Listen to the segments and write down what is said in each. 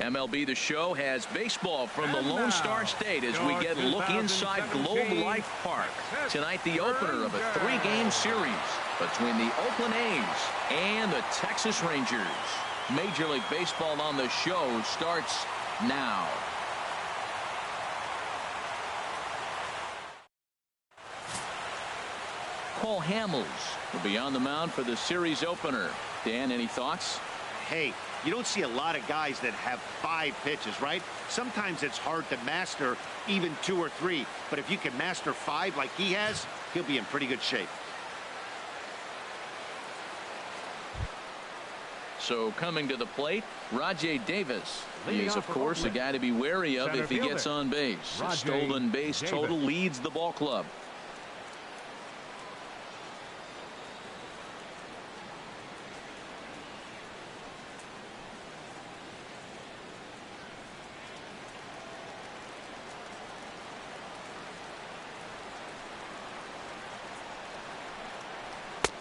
MLB The Show has baseball from the Lone Star State as we get a look inside Globe Life Park. Tonight, the opener of a 3-game series between the Oakland A's and the Texas Rangers. Major League Baseball on the Show starts now. Cole Hamels will be on the mound for the series opener. Dan, any thoughts? Hey, you don't see a lot of guys that have 5 pitches, right? Sometimes it's hard to master even 2 or 3. But if you can master 5 like he has, he'll be in pretty good shape. So coming to the plate, Rajay Davis. He is, of course, a guy to be wary of if he gets on base. The stolen base total leads the ball club.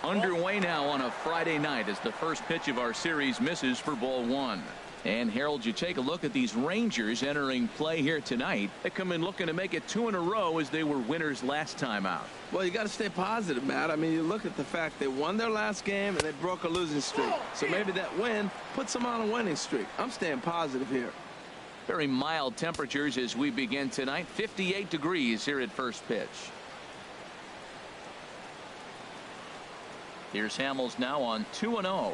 Underway now on a Friday night as the first pitch of our series misses for ball 1. And Harold, you take a look at these Rangers entering play here tonight. They come in looking to make it 2 in a row as they were winners last time out. Well, you got to stay positive, Matt. I mean, you look at the fact they won their last game and they broke a losing streak. So maybe that win puts them on a winning streak. I'm staying positive here. Very mild temperatures as we begin tonight. 58 degrees here at first pitch. Here's Hamels now on 2-0.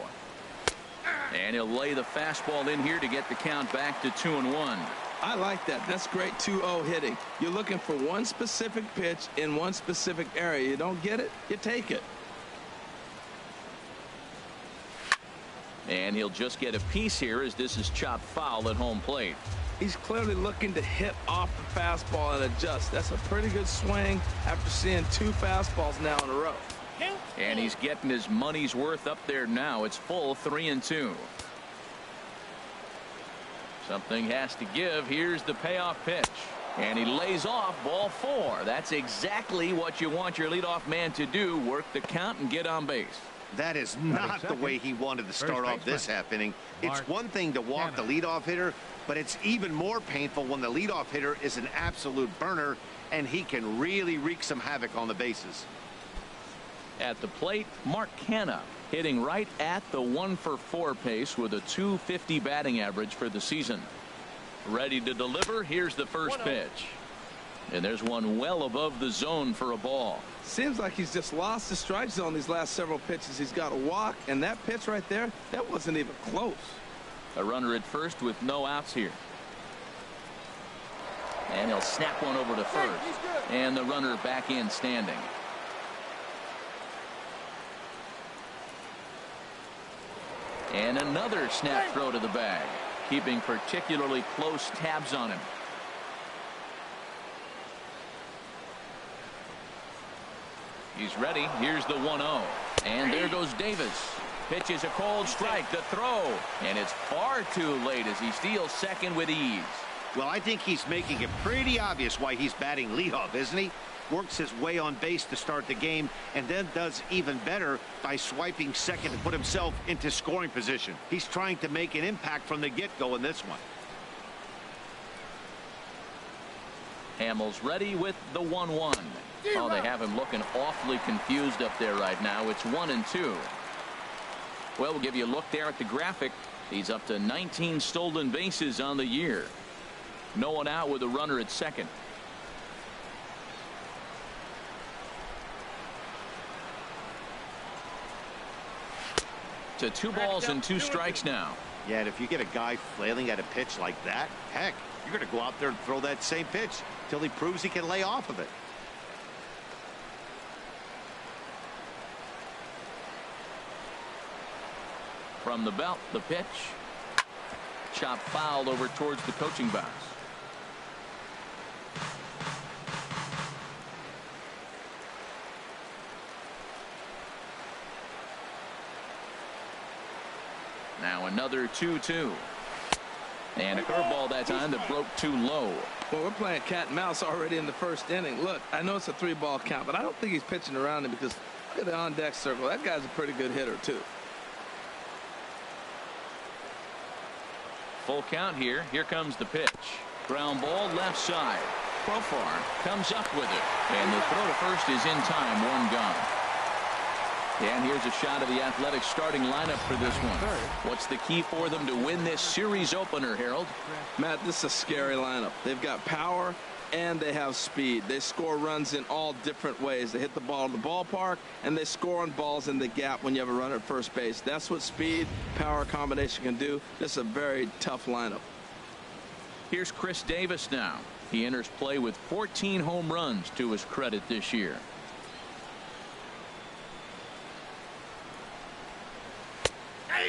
And he'll lay the fastball in here to get the count back to 2-1. I like that. That's great 2-0 hitting. You're looking for one specific pitch in one specific area. You don't get it, you take it. And he'll just get a piece here as this is chopped foul at home plate. He's clearly looking to hit off the fastball and adjust. That's a pretty good swing after seeing 2 fastballs now in a row. And he's getting his money's worth up there now. It's full 3-2. Something has to give. Here's the payoff pitch. And he lays off ball 4. That's exactly what you want your leadoff man to do. Work the count and get on base. That is not the way he wanted to start off this half inning. It's one thing to walk the leadoff hitter, but it's even more painful when the leadoff hitter is an absolute burner and he can really wreak some havoc on the bases. At the plate, Mark Canha hitting right at the 1-for-4 pace with a .250 batting average for the season. Ready to deliver. Here's the first pitch. And there's one well above the zone for a ball. Seems like he's just lost the strike zone these last several pitches. He's got a walk, and that pitch right there, that wasn't even close. A runner at first with no outs here. And he'll snap one over to first. And the runner back in standing. And another snap throw to the bag, keeping particularly close tabs on him. He's ready. Here's the 1-0. And there goes Davis. Pitches a cold strike. The throw. And it's far too late as he steals second with ease. Well, I think he's making it pretty obvious why he's batting leadoff, isn't he? Works his way on base to start the game and then does even better by swiping second to put himself into scoring position. He's trying to make an impact from the get-go in this one. Hamels ready with the 1-1. Oh, they have him looking awfully confused up there right now. It's 1-2. Well, we'll give you a look there at the graphic. He's up to 19 stolen bases on the year. No one out with a runner at second. To 2 balls and 2 strikes now. Yeah, and if you get a guy flailing at a pitch like that, heck, you're going to go out there and throw that same pitch till he proves he can lay off of it. From the belt, the pitch. Chop foul over towards the coaching box. Now another 2-2. And a curveball that time that broke too low. Well, we're playing cat and mouse already in the first inning. Look, I know it's a 3-ball count, but I don't think he's pitching around him because look at the on-deck circle. That guy's a pretty good hitter, too. Full count here. Here comes the pitch. Ground ball left side. Profar comes up with it. And the throw to first is in time. One gone. And here's a shot of the Athletics starting lineup for this one. What's the key for them to win this series opener, Harold? Matt, this is a scary lineup. They've got power and they have speed. They score runs in all different ways. They hit the ball in the ballpark and they score on balls in the gap when you have a runner at first base. That's what speed, power combination can do. This is a very tough lineup. Here's Chris Davis now. He enters play with 14 home runs to his credit this year.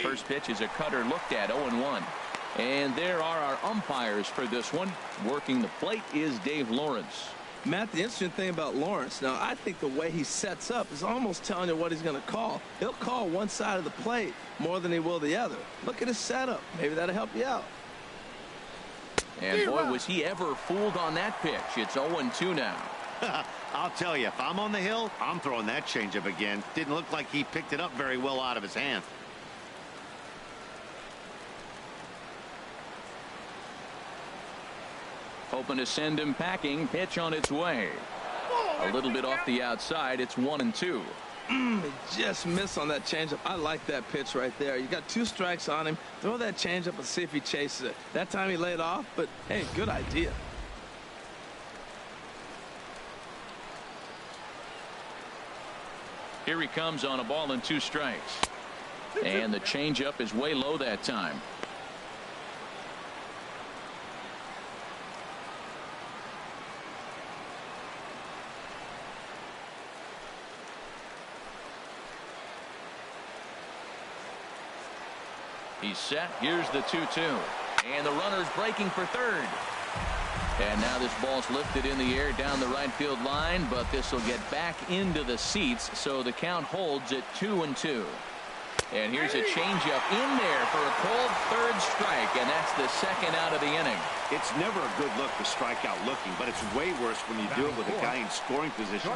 First pitch is a cutter looked at 0-1. And there are our umpires for this one. Working the plate is Dave Lawrence. Matt, the interesting thing about Lawrence, now I think the way he sets up is almost telling you what he's going to call. He'll call one side of the plate more than he will the other. Look at his setup. Maybe that'll help you out. And boy, was he ever fooled on that pitch. It's 0-2 now. I'll tell you, if I'm on the hill, I'm throwing that changeup again. Didn't look like he picked it up very well out of his hand. Hoping to send him packing. Pitch on its way. A little bit off the outside. It's 1-2. He just missed on that changeup. I like that pitch right there. You got 2 strikes on him. Throw that changeup and see if he chases it. That time he laid off, but hey, good idea. Here he comes on a ball and 2 strikes. And the changeup is way low that time. He's set. Here's the 2-2. And the runner's breaking for third. And now this ball's lifted in the air down the right field line, but this will get back into the seats, so the count holds at 2-2. And here's a changeup in there for a cold third strike, and that's the second out of the inning. It's never a good look to strike out looking, but it's way worse when you do it with a guy in scoring position.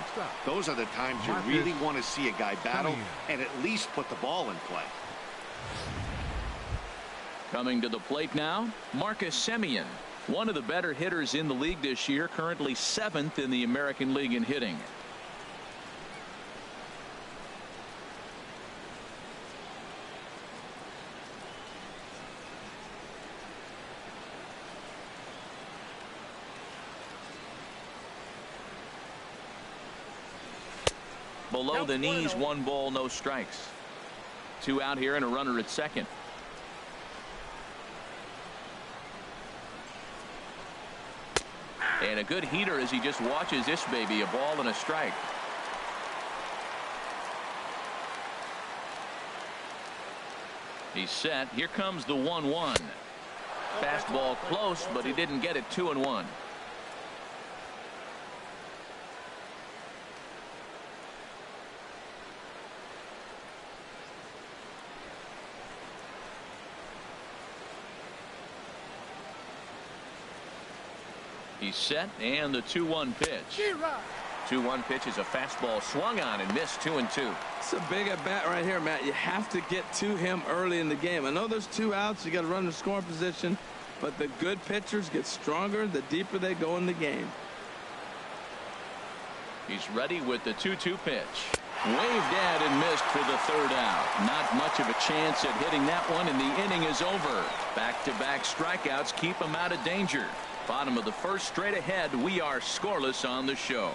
Those are the times you really want to see a guy battle and at least put the ball in play. Coming to the plate now, Marcus Semien, one of the better hitters in the league this year, currently 7th in the American League in hitting. Below the knees, 1 ball, no strikes. 2 out here and a runner at second. And a good heater as he just watches this baby, a ball and a strike. He's set. Here comes the 1-1. Fastball close, but he didn't get it. 2-1. He's set, and the 2-1 pitch. 2-1 pitch is a fastball swung on and missed. 2-2. It's a big at bat right here, Matt. You have to get to him early in the game. I know there's 2 outs. You got to run the scoring position, but the good pitchers get stronger the deeper they go in the game. He's ready with the 2-2 pitch. Waved at and missed for the 3rd out. Not much of a chance at hitting that one, and the inning is over. Back-to-back strikeouts keep him out of danger. Bottom of the 1st, straight ahead. We are scoreless on the show.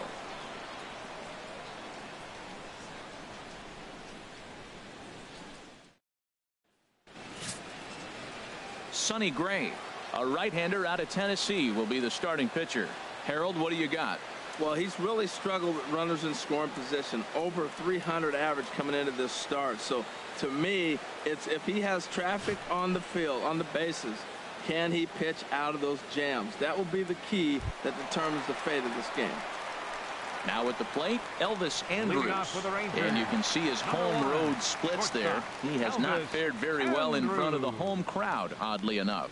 Sonny Gray, a right-hander out of Tennessee, will be the starting pitcher. Harold, what do you got? Well, he's really struggled with runners in scoring position. Over 300 average coming into this start. So to me, it's if he has traffic on the field, on the bases, can he pitch out of those jams? That will be the key that determines the fate of this game. Now at the plate, Elvis Andrews. And you can see his home road splits there. He has not fared very well in front of the home crowd, oddly enough.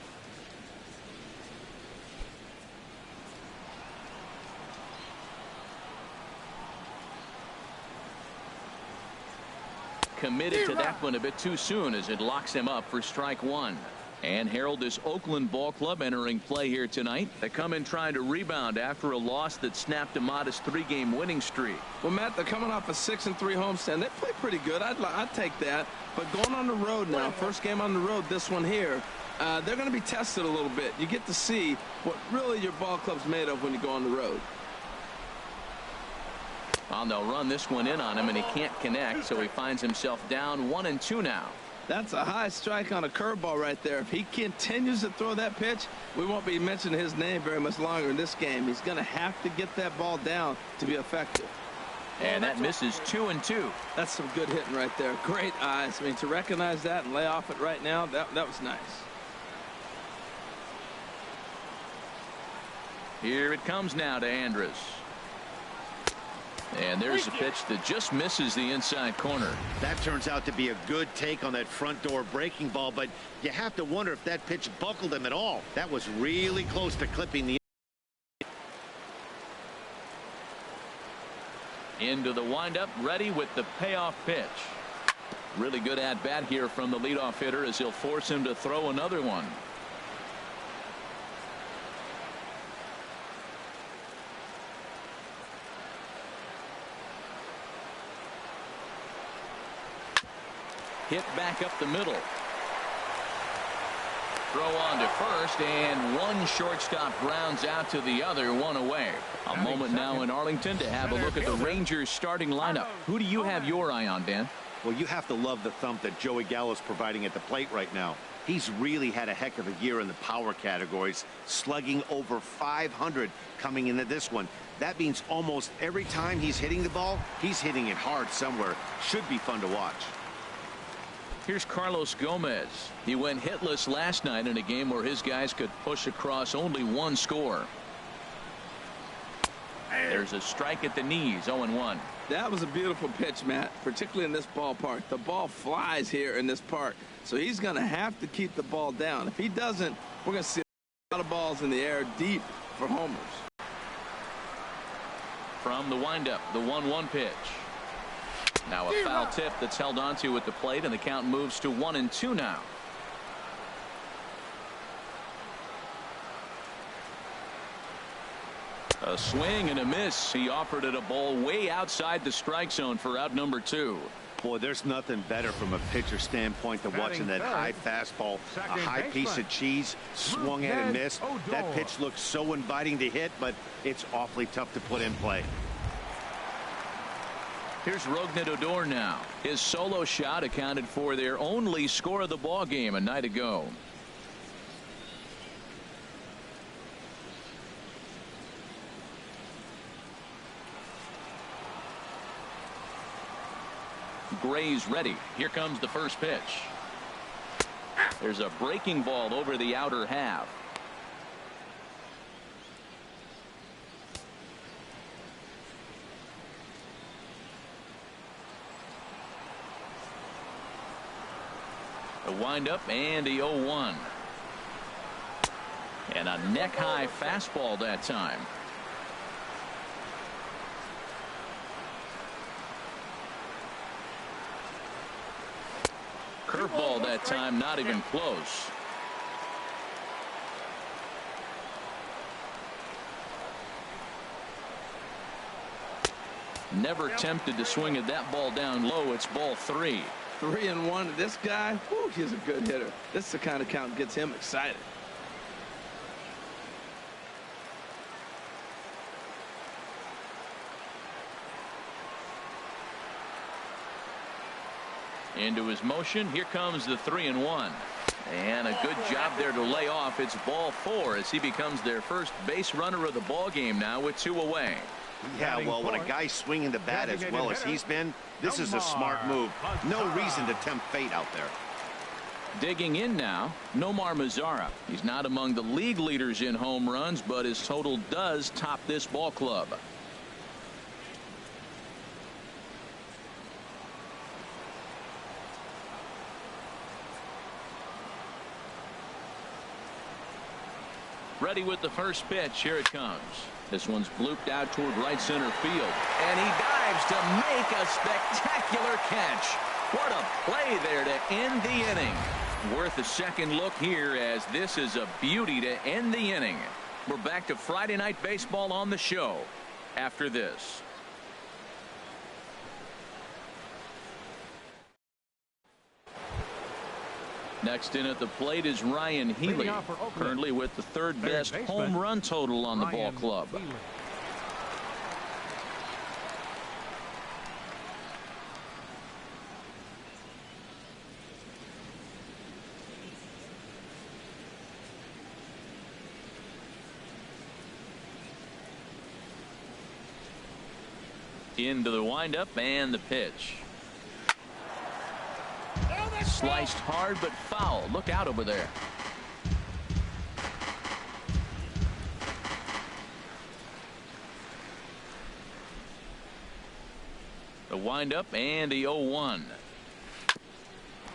Committed to that one a bit too soon as it locks him up for strike 1. And Harold, this Oakland ball club entering play here tonight. They come in trying to rebound after a loss that snapped a modest 3-game winning streak. Well, Matt, they're coming off a 6-3 homestand. They play pretty good. I'd take that. But going on the road now, first game on the road, this one here, they're going to be tested a little bit. You get to see what really your ball club's made of when you go on the road. Well, they'll run this one in on him, and he can't connect, so he finds himself down 1-2 now. That's a high strike on a curveball right there. If he continues to throw that pitch, we won't be mentioning his name very much longer in this game. He's going to have to get that ball down to be effective. And that misses 2-2. That's some good hitting right there. Great eyes. I mean, to recognize that and lay off it right now, that was nice. Here it comes now to Andrus. And there's a pitch that just misses the inside corner. That turns out to be a good take on that front door breaking ball, but you have to wonder if that pitch buckled him at all. That was really close to clipping the. Into the windup, ready with the payoff pitch. Really good at bat here from the leadoff hitter as he'll force him to throw another one. Hit back up the middle. Throw on to first, and one shortstop grounds out to the other, one away. A moment now in Arlington to have a look at the Rangers starting lineup. Who do you have your eye on, Dan? Well, you have to love the thump that Joey Gallo's providing at the plate right now. He's really had a heck of a year in the power categories, slugging over 500 coming into this one. That means almost every time he's hitting the ball, he's hitting it hard somewhere. Should be fun to watch. Here's Carlos Gomez. He went hitless last night in a game where his guys could push across only one score. There's a strike at the knees, 0-1. That was a beautiful pitch, Matt, particularly in this ballpark. The ball flies here in this park, so he's going to have to keep the ball down. If he doesn't, we're going to see a lot of balls in the air deep for homers. From the windup, the 1-1 pitch. Now a foul tip that's held onto at the plate, and the count moves to 1-2 now. A swing and a miss. He offered it a ball way outside the strike zone for out number 2. Boy, there's nothing better from a pitcher standpoint than watching that high fastball, a high piece of cheese, swung at and missed. That pitch looks so inviting to hit, but it's awfully tough to put in play. Here's Rougned Odor now. His solo shot accounted for their only score of the ball game a night ago. Gray's ready. Here comes the first pitch. There's a breaking ball over the outer half. A windup and a 0-1. And a neck-high fastball that time. Curveball that time, not even close. Never tempted to swing at that ball down low. It's ball 3. 3-1. This guy, whew, he's a good hitter. This is the kind of count that gets him excited. Into his motion. Here comes the 3-1. And a good job there to lay off. It's ball 4 as he becomes their first base runner of the ball game now with 2 away. Yeah, well, when a guy's swinging the bat as well as he's been, this is a smart move. No reason to tempt fate out there. Digging in now, Nomar Mazara. He's not among the league leaders in home runs, but his total does top this ball club. Ready with the first pitch. Here it comes. This one's blooped out toward right center field. And he dives to make a spectacular catch. What a play there to end the inning. Worth a second look here, as this is a beauty to end the inning. We're back to Friday Night Baseball on the show after this. Next in at the plate is Ryan Healy, currently with the third best home run total on the ball club. Into the windup and the pitch. Sliced hard but foul. Look out over there. The windup and the 0-1.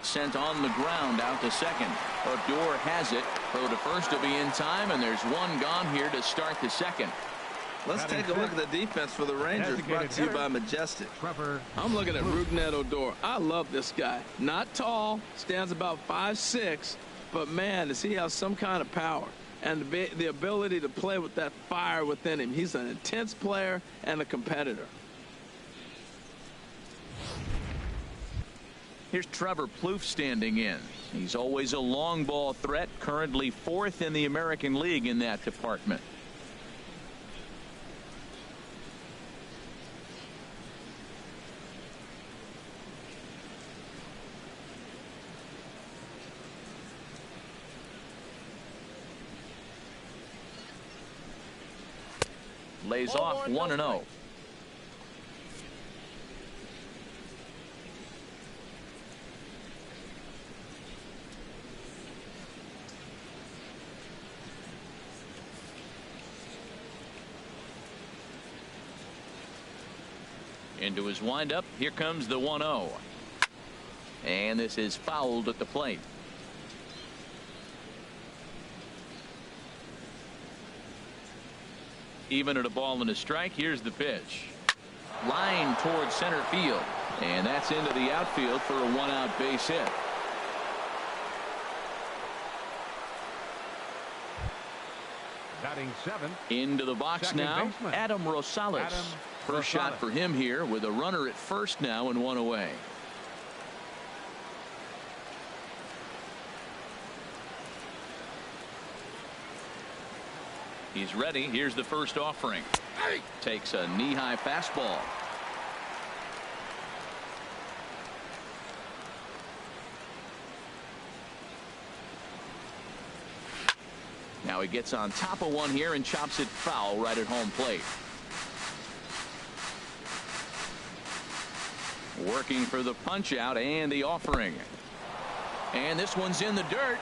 Sent on the ground out to second. Odor has it. Throw to first to be in time, and there's one gone here to start the second. Let's take a look at the defense for the Rangers, brought to you by Majestic. I'm looking at Rougned Odor. I love this guy. Not tall, stands about 5'6", but man, does he have some kind of power and the ability to play with that fire within him. He's an intense player and a competitor. Here's Trevor Plouffe standing in. He's always a long ball threat, currently 4th in the American League in that department. Lays off 1-0. Into his windup. Here comes the 1-0. And this is fouled at the plate. Even at a ball and a strike. Here's the pitch. Line towards center field. And that's into the outfield for a 1-out base hit. Batting 7. Into the box now. Baseman. Adam Rosales. First shot for him here with a runner at first now and one away. He's ready. Here's the first offering. Takes a knee-high fastball. Now he gets on top of one here and chops it foul right at home plate. Working for the punch out and the offering. And this one's in the dirt.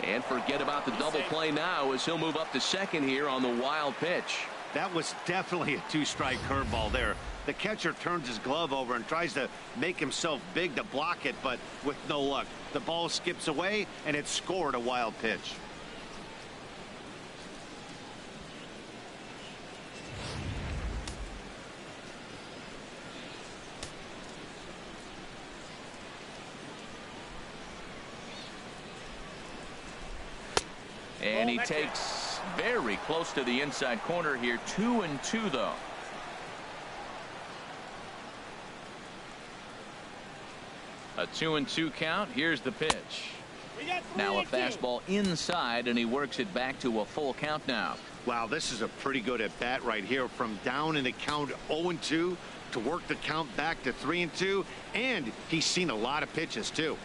And forget about the double play now, as he'll move up to second here on the wild pitch. That was definitely a two-strike curveball there. The catcher turns his glove over and tries to make himself big to block it, but with no luck. The ball skips away, and it's scored a wild pitch. And he takes very close to the inside corner here. 2-2 though. A 2-2 count. Here's the pitch. Now a fastball inside, and he works it back to a full count now. Wow, this is a pretty good at bat right here. From down in the count 0-2 to work the count back to 3-2, and he's seen a lot of pitches too.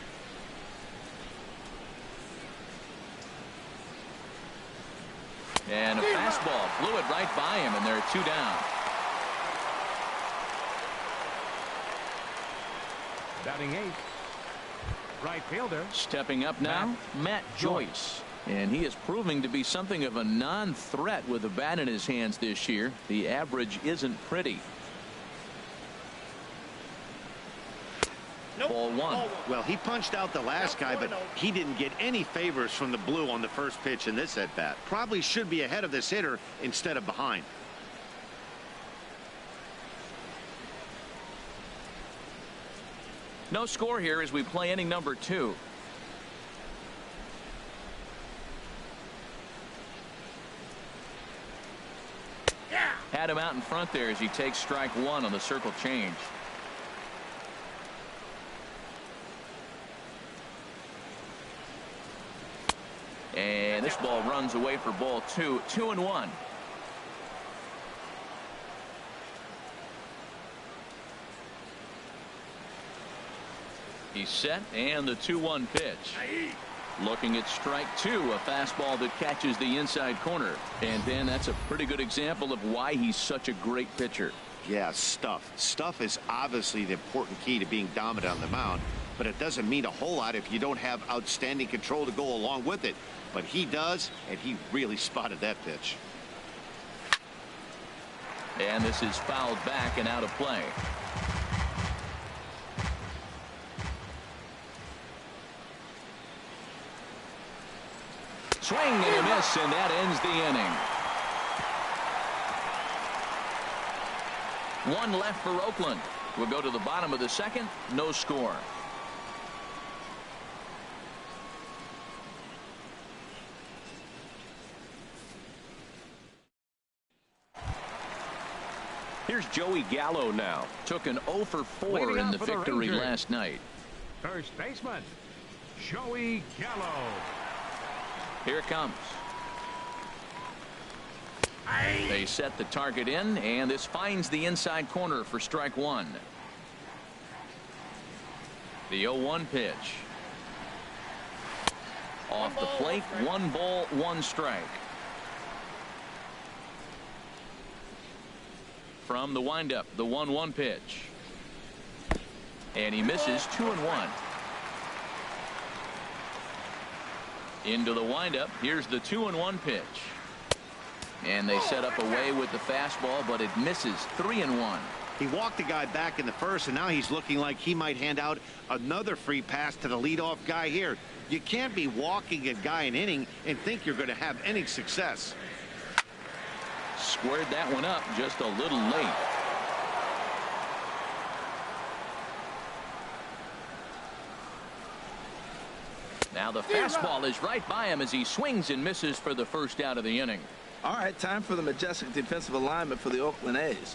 And a fastball flew it right by him, and there are 2 down. Batting 8. Right fielder. Stepping up now, Matt Joyce. And he is proving to be something of a non-threat with a bat in his hands this year. The average isn't pretty. Ball 1. Well, he punched out the last guy, but he didn't get any favors from the blue on the first pitch in this at bat. Probably should be ahead of this hitter instead of behind. No score here as we play inning number 2. Had him out in front there as he takes strike one on the circle change. And this ball runs away for ball two. 2-1. He's set, and the 2-1 pitch. Looking at strike two, a fastball that catches the inside corner. And Dan, that's a pretty good example of why he's such a great pitcher. Yeah, stuff. Stuff is obviously the important key to being dominant on the mound, but it doesn't mean a whole lot if you don't have outstanding control to go along with it. But he does, and he really spotted that pitch. And this is fouled back and out of play. Swing and a miss, and that ends the inning. One left for Oakland. We'll go to the bottom of the second. No score. Here's Joey Gallo now. Took an 0 for 4 in the victory last night. First baseman, Joey Gallo. Here it comes. They set the target in, and this finds the inside corner for strike one. The 0-1 pitch. Off the plate, 1 ball, 1 strike. From the windup, the 1-1 pitch. And he misses. 2-1. Into the windup. Here's the 2-1 pitch. And they set up away with the fastball, but it misses. 3-1. He walked the guy back in the first, and now he's looking like he might hand out another free pass to the leadoff guy here. You can't be walking a guy an inning and think you're going to have any success. Squared that one up just a little late. Now the fastball is right by him as he swings and misses for the first out of the inning. All right, time for the majestic defensive alignment for the Oakland A's.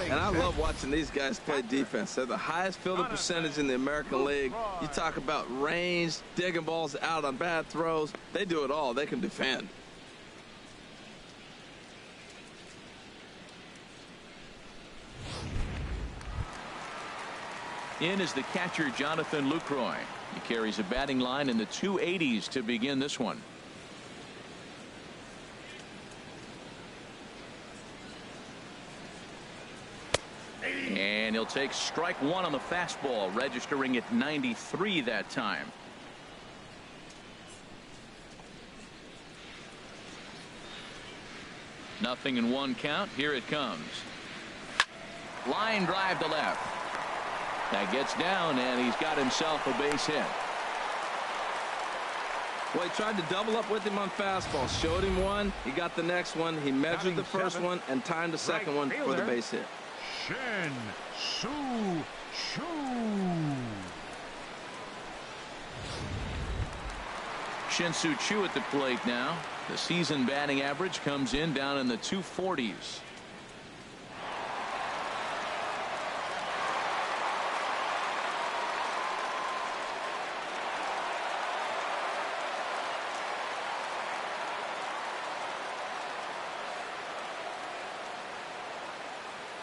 And I love watching these guys play defense. They're the highest fielding percentage in the American League. You talk about range, digging balls out on bad throws. They do it all. They can defend. In is the catcher, Jonathan Lucroy. He carries a batting line in the 280s to begin this one. And he'll take strike one on the fastball, registering at 93 that time. Nothing in 1 count. Here it comes. Line drive to left. That gets down, and he's got himself a base hit. Well, he tried to double up with him on fastball. Showed him one. He got the next one. He measured the first one and timed the second one for the base hit. Shin Soo Choo. Shin-Soo Choo at the plate now. The season batting average comes in down in the 240s.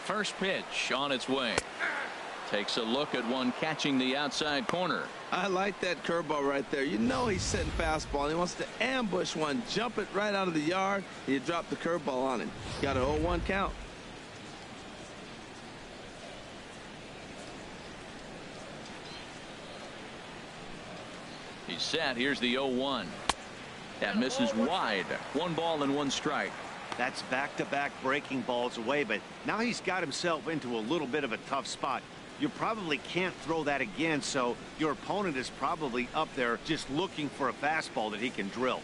First pitch on its way. Takes a look at one catching the outside corner. I like that curveball right there. You know he's setting fastball, and he wants to ambush one, jump it right out of the yard. You drop the curveball on him. Got an 0-1 count. He's set. Here's the 0-1. That misses wide. 1 ball and 1 strike. That's back-to-back breaking balls away, but now he's got himself into a little bit of a tough spot. You probably can't throw that again, so your opponent is probably up there just looking for a fastball that he can drill.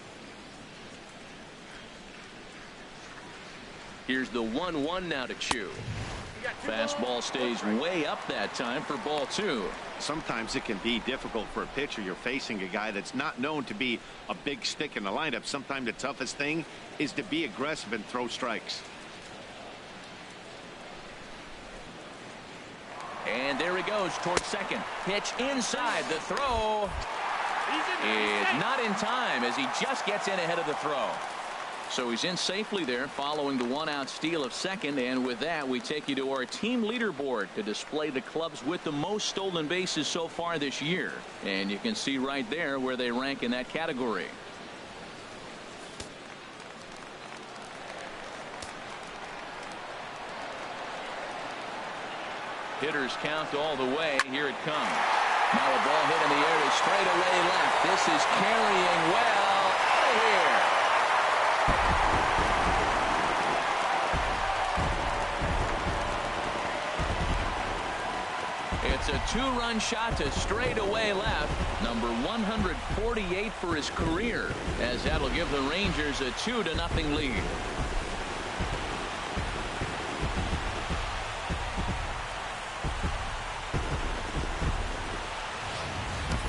Here's the 1-1 now to Choo. Fastball stays way up that time for ball 2. Sometimes it can be difficult for a pitcher. You're facing a guy that's not known to be a big stick in the lineup. Sometimes the toughest thing is to be aggressive and throw strikes. there he goes towards second. Pitch inside. The throw is not in time as he just gets in ahead of the throw. So he's in safely there following the one-out steal of second. And with that, we take you to our team leaderboard to display the clubs with the most stolen bases so far this year. And you can see right there where they rank in that category. Hitters count all the way. Here it comes. Now a ball hit in the air to straightaway left. This is carrying well out of here. It's a two-run shot to straightaway left. Number 148 for his career, as that'll give the Rangers a 2-0 lead.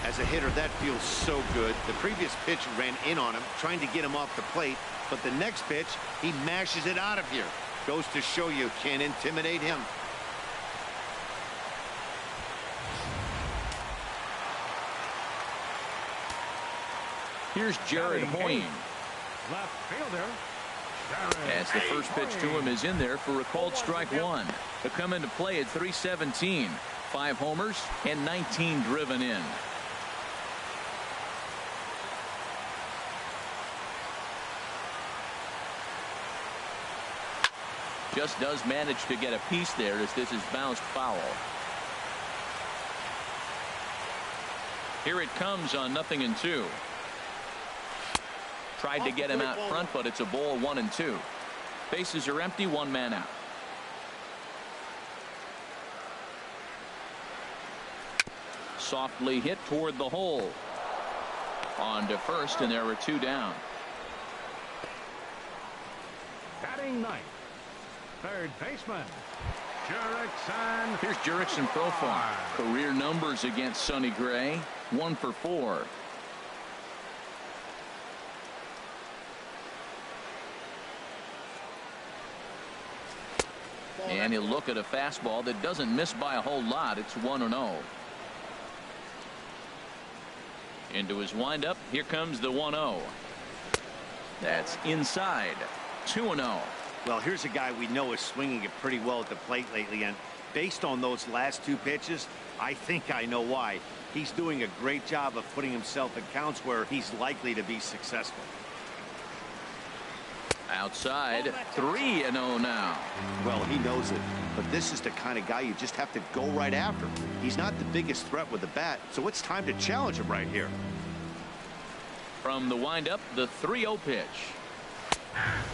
As a hitter, that feels so good. The previous pitch ran in on him, trying to get him off the plate. But the next pitch, he mashes it out of here. Goes to show you can't intimidate him. Here's Jared Hoying. Left fielder. As the first pitch to him is in there for a called strike one. He'll come into play at 317. 5 homers and 19 driven in. Just does manage to get a piece there as this is bounced foul. Here it comes on 0-2. Tried to get him out front, but it's a ball 1-2. Bases are empty, 1 man out. Softly hit toward the hole. On to first, and there are 2 down. Batting ninth. Third baseman. Jurickson. Here's Jurickson profile. Career numbers against Sonny Gray. 1 for 4. And he'll look at a fastball that doesn't miss by a whole lot. It's 1-0. Into his windup. Here comes the 1-0. That's inside. 2-0. Well, here's a guy we know is swinging it pretty well at the plate lately, and based on those last 2 pitches, I think I know why. He's doing a great job of putting himself in counts where he's likely to be successful. Outside. 3-0 now. Well, he knows it, but this is the kind of guy you just have to go right after. He's not the biggest threat with the bat, so it's time to challenge him right here. From the windup, the 3-0 pitch.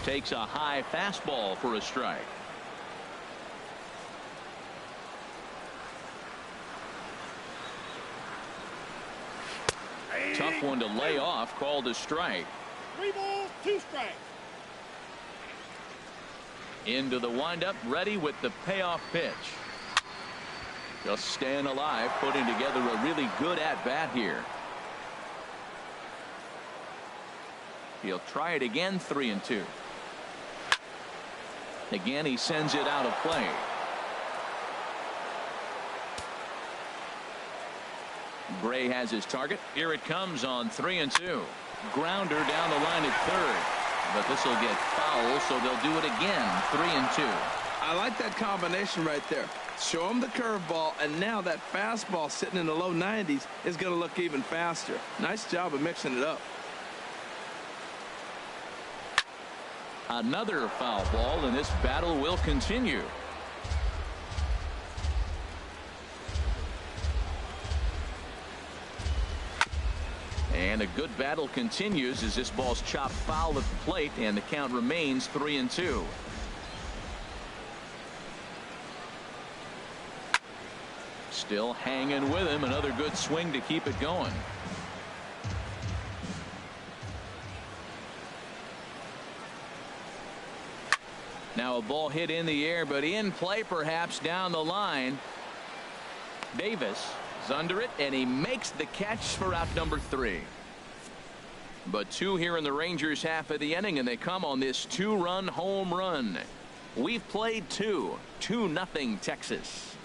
Takes a high fastball for a strike. Tough one to lay off, called a strike. 3 balls, 2 strikes. Into the windup, ready with the payoff pitch. Just staying alive, putting together a really good at-bat here. He'll try it again, 3-2. Again, he sends it out of play. Gray has his target. Here it comes on 3-2. Grounder down the line at third. But this will get foul, so they'll do it again. 3-2. I like that combination right there. Show him the curveball, and now that fastball sitting in the low 90s is going to look even faster. Nice job of mixing it up. Another foul ball, and this battle will continue. And a good battle continues as this ball's chopped foul at the plate, and the count remains 3-2. Still hanging with him. Another good swing to keep it going. Now a ball hit in the air, but in play perhaps down the line. Davis is under it, and he makes the catch for out number 3. But 2 here in the Rangers half of the inning, and they come on this 2-run home run. We've played 2. 2-0 Texas.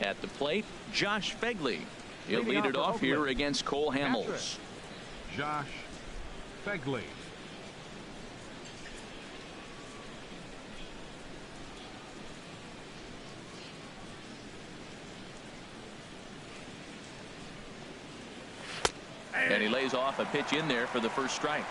At the plate, Josh Fegley. He'll lead it off here against Cole Hamels. Josh Fegley. And he lays off a pitch in there for the first strike.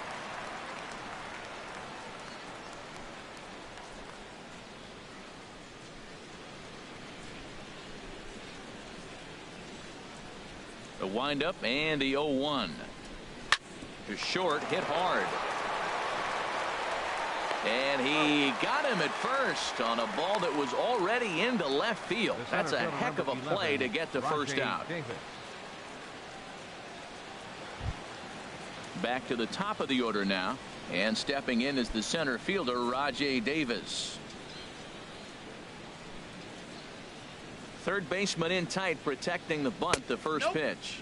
The windup and the 0-1. To short, hit hard. And he got him at first on a ball that was already into left field. That's a heck of a play to get the first out. Back to the top of the order now. And stepping in is the center fielder, Rajay Davis. Third baseman in tight, protecting the bunt, the first pitch.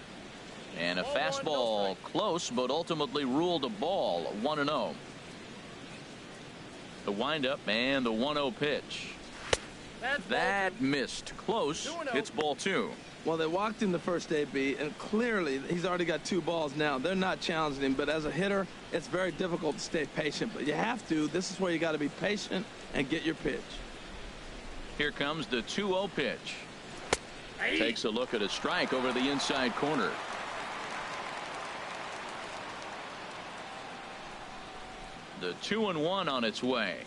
And a fastball close, but ultimately ruled a ball, 1-0. The windup and the 1-0 pitch. That missed close. It's ball 2. Well, they walked him the first AB, and clearly he's already got 2 balls now. They're not challenging him, but as a hitter, it's very difficult to stay patient. But you have to. This is where you got to be patient and get your pitch. Here comes the 2-0 pitch. Takes a look at a strike over the inside corner. The 2-1 on its way.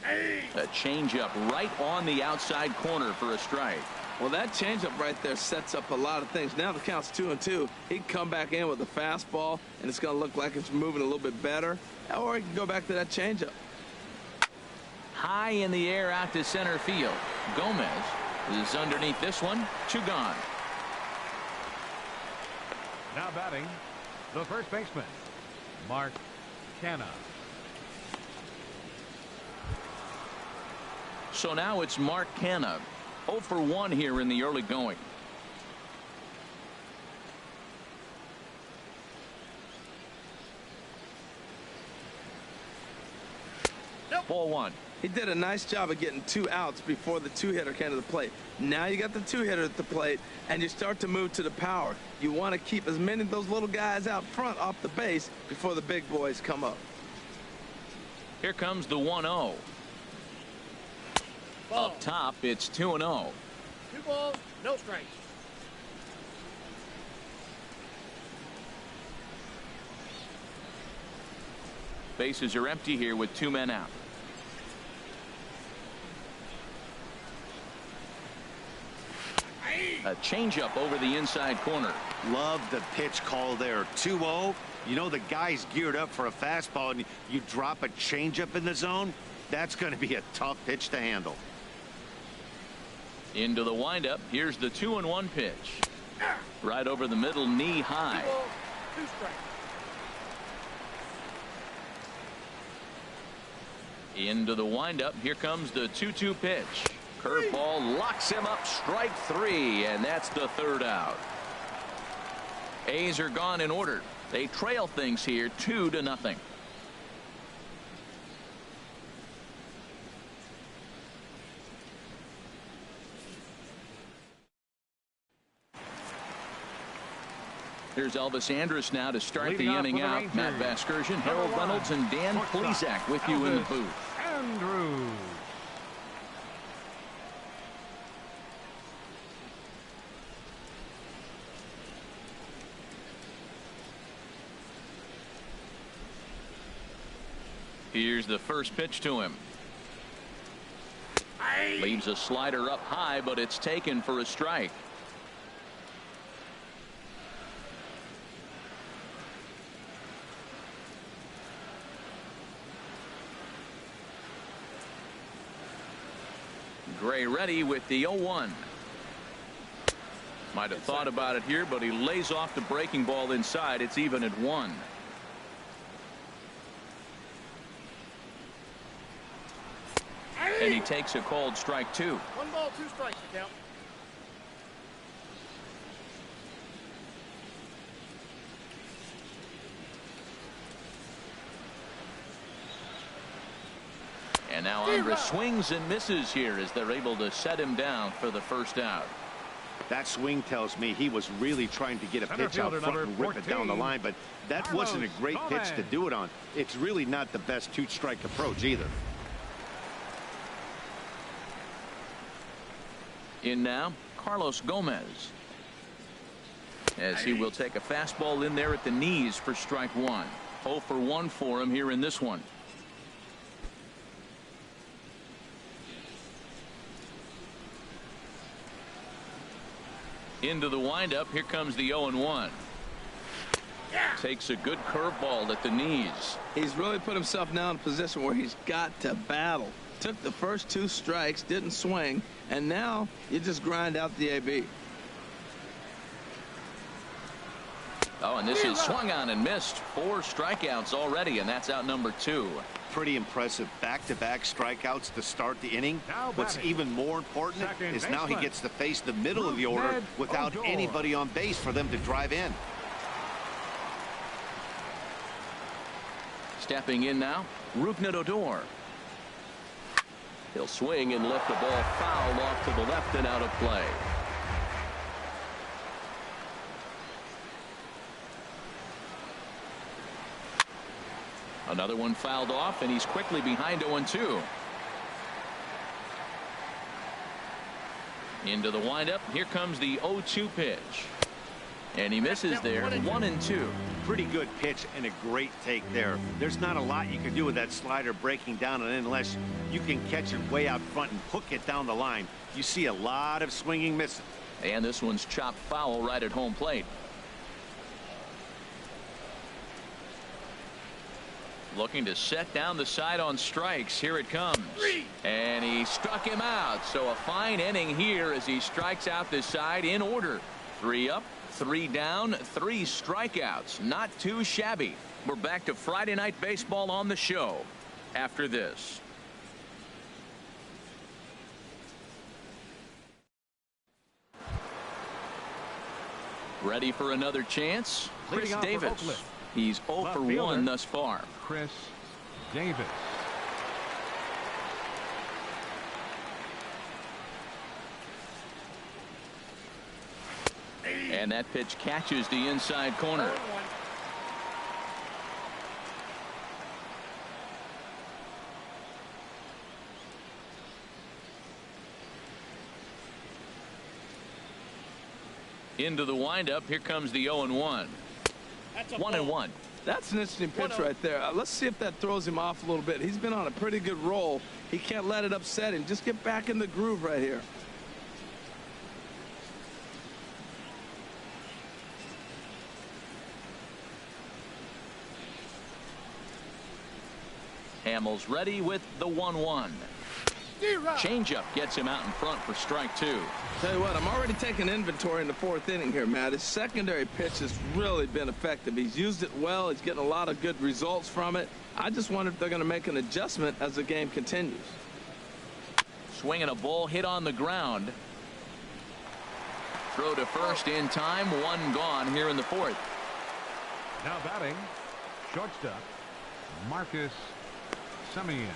A changeup right on the outside corner for a strike. Well, that changeup right there sets up a lot of things. Now the count's 2-2. He can come back in with a fastball, and it's going to look like it's moving a little bit better. Or he can go back to that changeup. High in the air out to center field. Gomez is underneath this one. 2 gone. Now batting, the first baseman, Mark Canha. So now it's Mark Canha. 0 for 1 here in the early going. Ball 1. He did a nice job of getting 2 outs before the 2-hitter came to the plate. Now you got the 2-hitter at the plate, and you start to move to the power. You want to keep as many of those little guys out front off the base before the big boys come up. Here comes the 1-0. Up top, it's 2-0. 2 balls, no strikes. Bases are empty here with 2 men out. A changeup over the inside corner. Love the pitch call there. 2-0. You know the guy's geared up for a fastball, and you drop a changeup in the zone. That's going to be a tough pitch to handle. Into the windup. Here's the 2-1 pitch. Right over the middle, knee high. 2 balls, 2 strikes. Into the windup. Here comes the 2-2 pitch. Curveball locks him up. Strike 3, and that's the 3rd out. A's are gone in order. They trail things here 2-0. Here's Elvis Andrus now to start Leading the off inning for the out. Rangers, Matt Vasgersian, Harold #1, Reynolds, and Dan shortstop, Plesac with you in the booth. Andrews. Here's the first pitch to him. Leaves a slider up high, but it's taken for a strike. Gray ready with the 0-1. Might have thought about it here, but he lays off the breaking ball inside. It's even at 1. And he takes a called strike 2. 1 ball, 2 strikes to count. And now Andrus swings and misses here as they're able to set him down for the first out. That swing tells me he was really trying to get a pitch out front and rip it down the line, but that wasn't a great pitch to do it on. It's really not the best two-strike approach either. In now, Carlos Gomez. As he will take a fastball in there at the knees for strike one. 0 for 1 for him here in this one. Into the windup. Here comes the 0-1. Takes a good curveball at the knees. He's really put himself now in a position where he's got to battle. Took the first 2 strikes, didn't swing, and now you just grind out the AB. Oh, and this is swung on and missed. 4 strikeouts already, and that's out number 2. Pretty impressive back-to-back strikeouts to start the inning. What's even more important is now he gets to face the middle of the order without anybody on base for them to drive in. Stepping in now, Rougned Odor. He'll swing and lift the ball foul off to the left and out of play. Another one fouled off, and he's quickly behind 0-2. Into the windup. Here comes the 0-2 pitch. And he misses there. 1-2. Pretty good pitch and a great take there. There's not a lot you can do with that slider breaking down and in unless you can catch it way out front and hook it down the line. You see a lot of swinging misses. And this one's chopped foul right at home plate. Looking to set down the side on strikes. Here it comes. And he struck him out. So a fine inning here as he strikes out the side in order. 3 up, 3 down, 3 strikeouts. Not too shabby. We're back to Friday Night Baseball on the show after this. Ready for another chance? Chris Davis. He's 0 for 1 thus far. Chris Davis. And that pitch catches the inside corner. Into the windup. Here comes the 0-1. 1-1. That's an interesting pitch right there. Let's see if that throws him off a little bit. He's been on a pretty good roll. He can't let it upset him. Just get back in the groove right here. Hamels ready with the 1-1. Changeup gets him out in front for strike 2. Tell you what, I'm already taking inventory in the 4th inning here, Matt. His secondary pitch has really been effective. He's used it well. He's getting a lot of good results from it. I just wonder if they're going to make an adjustment as the game continues. Swinging a ball hit on the ground. Throw to first in time. 1 gone here in the 4th. Now batting, shortstop, Marcus Semien.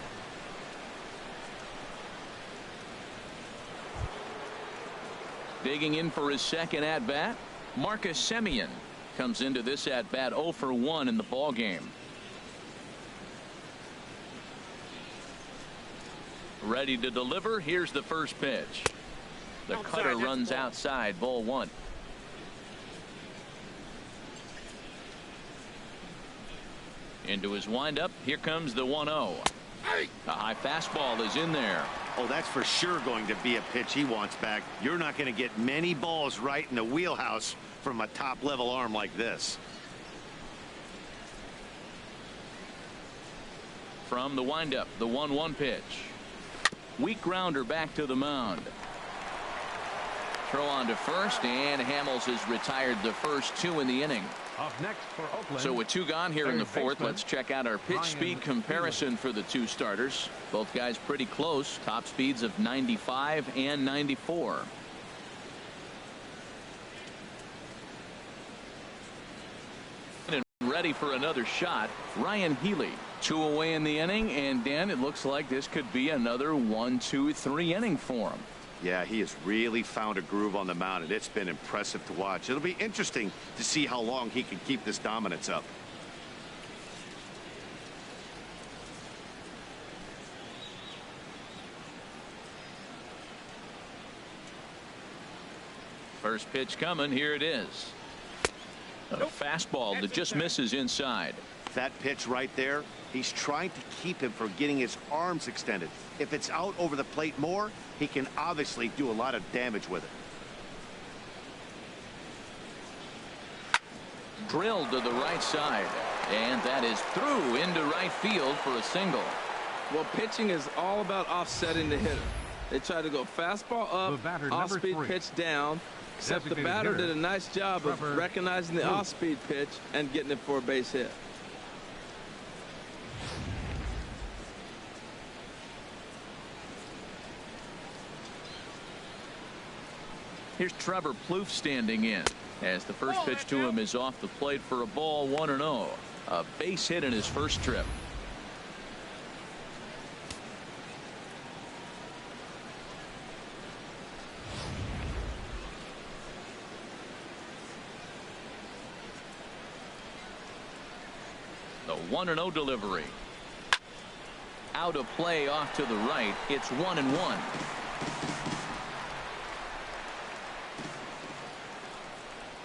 Digging in for his second at-bat, Marcus Semien comes into this at-bat 0 for 1 in the ball game. Ready to deliver. Here's the first pitch. The cutter runs outside, ball 1. Into his windup. Here comes the 1-0. A high fastball is in there. Oh, that's for sure going to be a pitch he wants back. You're not going to get many balls right in the wheelhouse from a top-level arm like this. From the windup, the 1-1 pitch. Weak grounder back to the mound. Throw on to first, and Hamels has retired the first 2 in the inning. Up next for Oakland. So with 2 gone here in the 4th, let's check out our pitch speed comparison for the 2 starters. Both guys pretty close. Top speeds of 95 and 94. And ready for another shot, Ryan Healy. 2 away in the inning, and Dan, it looks like this could be another 1, 2, 3 inning for him. Yeah, he has really found a groove on the mound, and it's been impressive to watch. It'll be interesting to see how long he can keep this dominance up. First pitch coming. Here it is. A fastball that just misses inside. That pitch right there, he's trying to keep him from getting his arms extended. If it's out over the plate more, he can obviously do a lot of damage with it. Drilled to the right side, and that is through into right field for a single. Well, pitching is all about offsetting the hitter. They try to go fastball up, off-speed pitch down, except the batter did a nice job of recognizing the off-speed pitch and getting it for a base hit. Here's Trevor Plouffe standing in as the first pitch to him is off the plate for a ball, 1-0. A base hit in his first trip. The 1-0 delivery. Out of play off to the right. It's 1-1.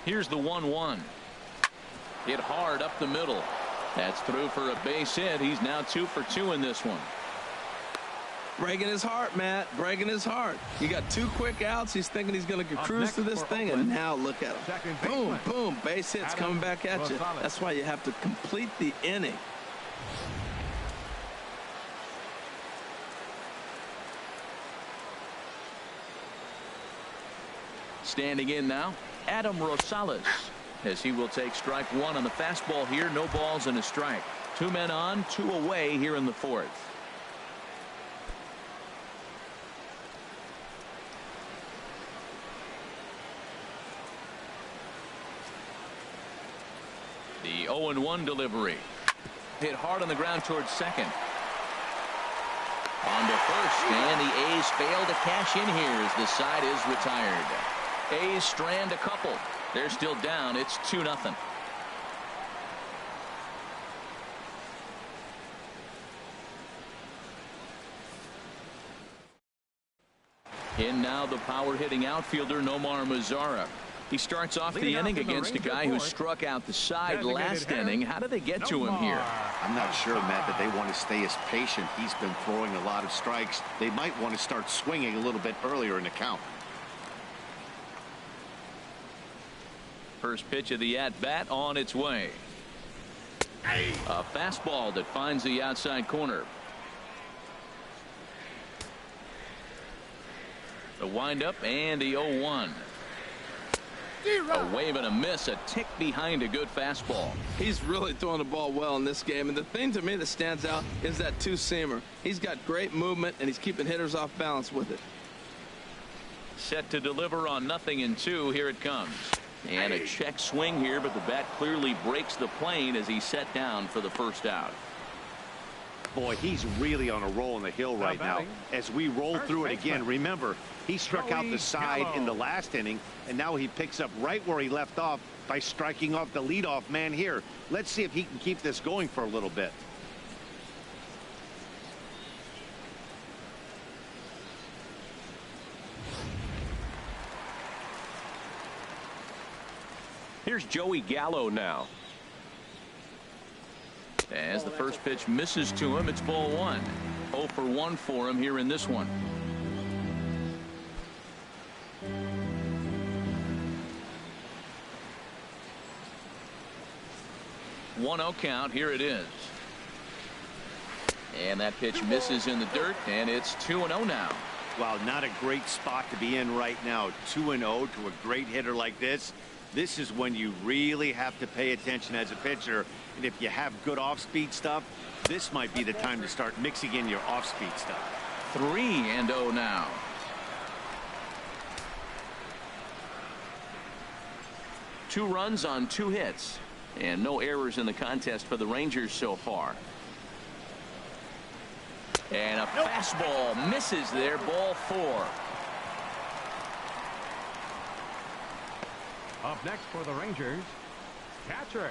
Here's the 1-1. Hit hard up the middle. That's through for a base hit. He's now 2 for 2 in this one. Breaking his heart, Matt. Breaking his heart. You got 2 quick outs. He's thinking he's going to cruise through this thing, and now look at him. Boom, boom. Base hits coming back at you. That's why you have to complete the inning. Standing in now, Adam Rosales, as he will take strike 1 on the fastball here. No balls and a strike. 2 men on, 2 away here in the 4th. The 0-1 delivery. Hit hard on the ground towards second. On to first, and the A's fail to cash in here as the side is retired. A's strand a couple. They're still down. It's 2-0. In now the power hitting outfielder Nomar Mazara. He starts off the inning against a guy who struck out the side last inning. How do they get to him here? I'm not sure, Matt, that they want to stay as patient. He's been throwing a lot of strikes. They might want to start swinging a little bit earlier in the count. First pitch of the at-bat on its way. A fastball that finds the outside corner. The windup and the 0-1. A wave and a miss, a tick behind a good fastball. He's really throwing the ball well in this game, and the thing to me that stands out is that 2-seamer. He's got great movement, and he's keeping hitters off balance with it. Set to deliver on 0-2. Here it comes. And a check swing here, but the bat clearly breaks the plane as he's set down for the first out. Boy, he's really on a roll in the hill right now. As we roll through it again, remember, he struck out the side in the last inning, and now he picks up right where he left off by striking off the leadoff man here. Let's see if he can keep this going for a little bit. Here's Joey Gallo now. As the first pitch misses to him, it's ball 1. 0 for 1 for him here in this one. One 0 count. Here it is. And that pitch misses in the dirt, and it's 2-0 now. Wow, not a great spot to be in right now. 2-0 to a great hitter like this. This is when you really have to pay attention as a pitcher. And if you have good off-speed stuff, this might be the time to start mixing in your off-speed stuff. 3-0 now. Two runs on 2 hits, and no errors in the contest for the Rangers so far. And a fastball misses there, ball 4. Up next for the Rangers, catcher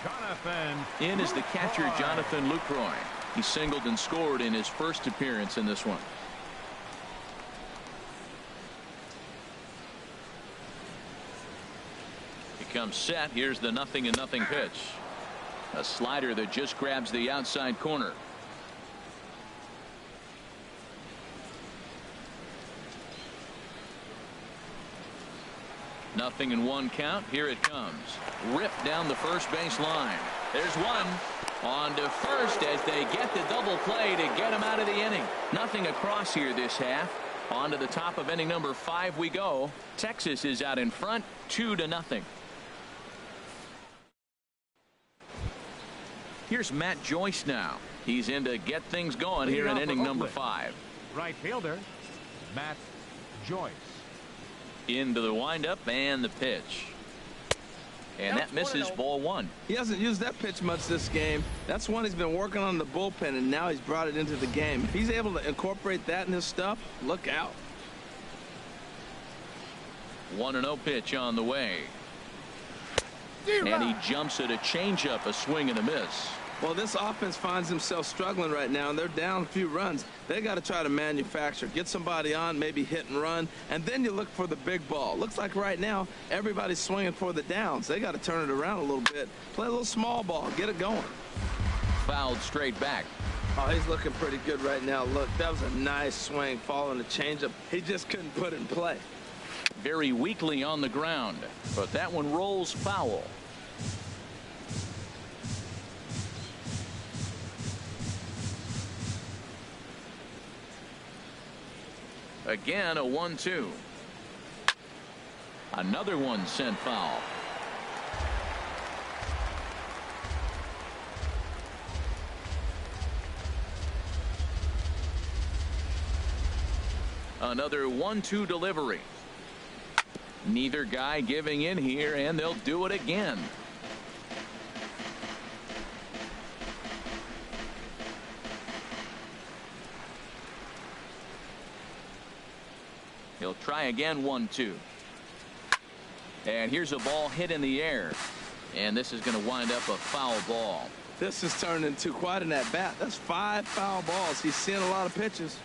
Jonathan. In is the catcher, Jonathan Lucroy. He singled and scored in his first appearance in this one. He comes set. Here's the 0-0 pitch. A slider that just grabs the outside corner. Nothing in 1 count. Here it comes. Ripped down the first base line. There's one. On to first as they get the double play to get him out of the inning. Nothing across here this half. On to the top of inning number 5 we go. Texas is out in front, 2-0. Here's Matt Joyce now. He's in to get things going here in inning number 5. Right fielder Matt Joyce. Into the windup and the pitch. And that misses, ball 1. He hasn't used that pitch much this game. That's one he's been working on the bullpen, and now he's brought it into the game. If he's able to incorporate that in his stuff, look out. 1-0 pitch on the way. And he jumps at a changeup, a swing and a miss. Well, this offense finds themselves struggling right now, and they're down a few runs. They got to try to manufacture, get somebody on, maybe hit and run, and then you look for the big ball. Looks like right now everybody's swinging for the downs. They got to turn it around a little bit, play a little small ball, get it going. Fouled straight back. Oh, he's looking pretty good right now. Look, that was a nice swing following the changeup. He just couldn't put it in play. Very weakly on the ground, but that one rolls foul. Again, a 1-2. Another one sent foul. Another 1-2 delivery. Neither guy giving in here, and they'll do it again. He'll try again, 1-2. And here's a ball hit in the air. And this is going to wind up a foul ball. This has turned into quite an at-bat. That's 5 foul balls. He's seeing a lot of pitches.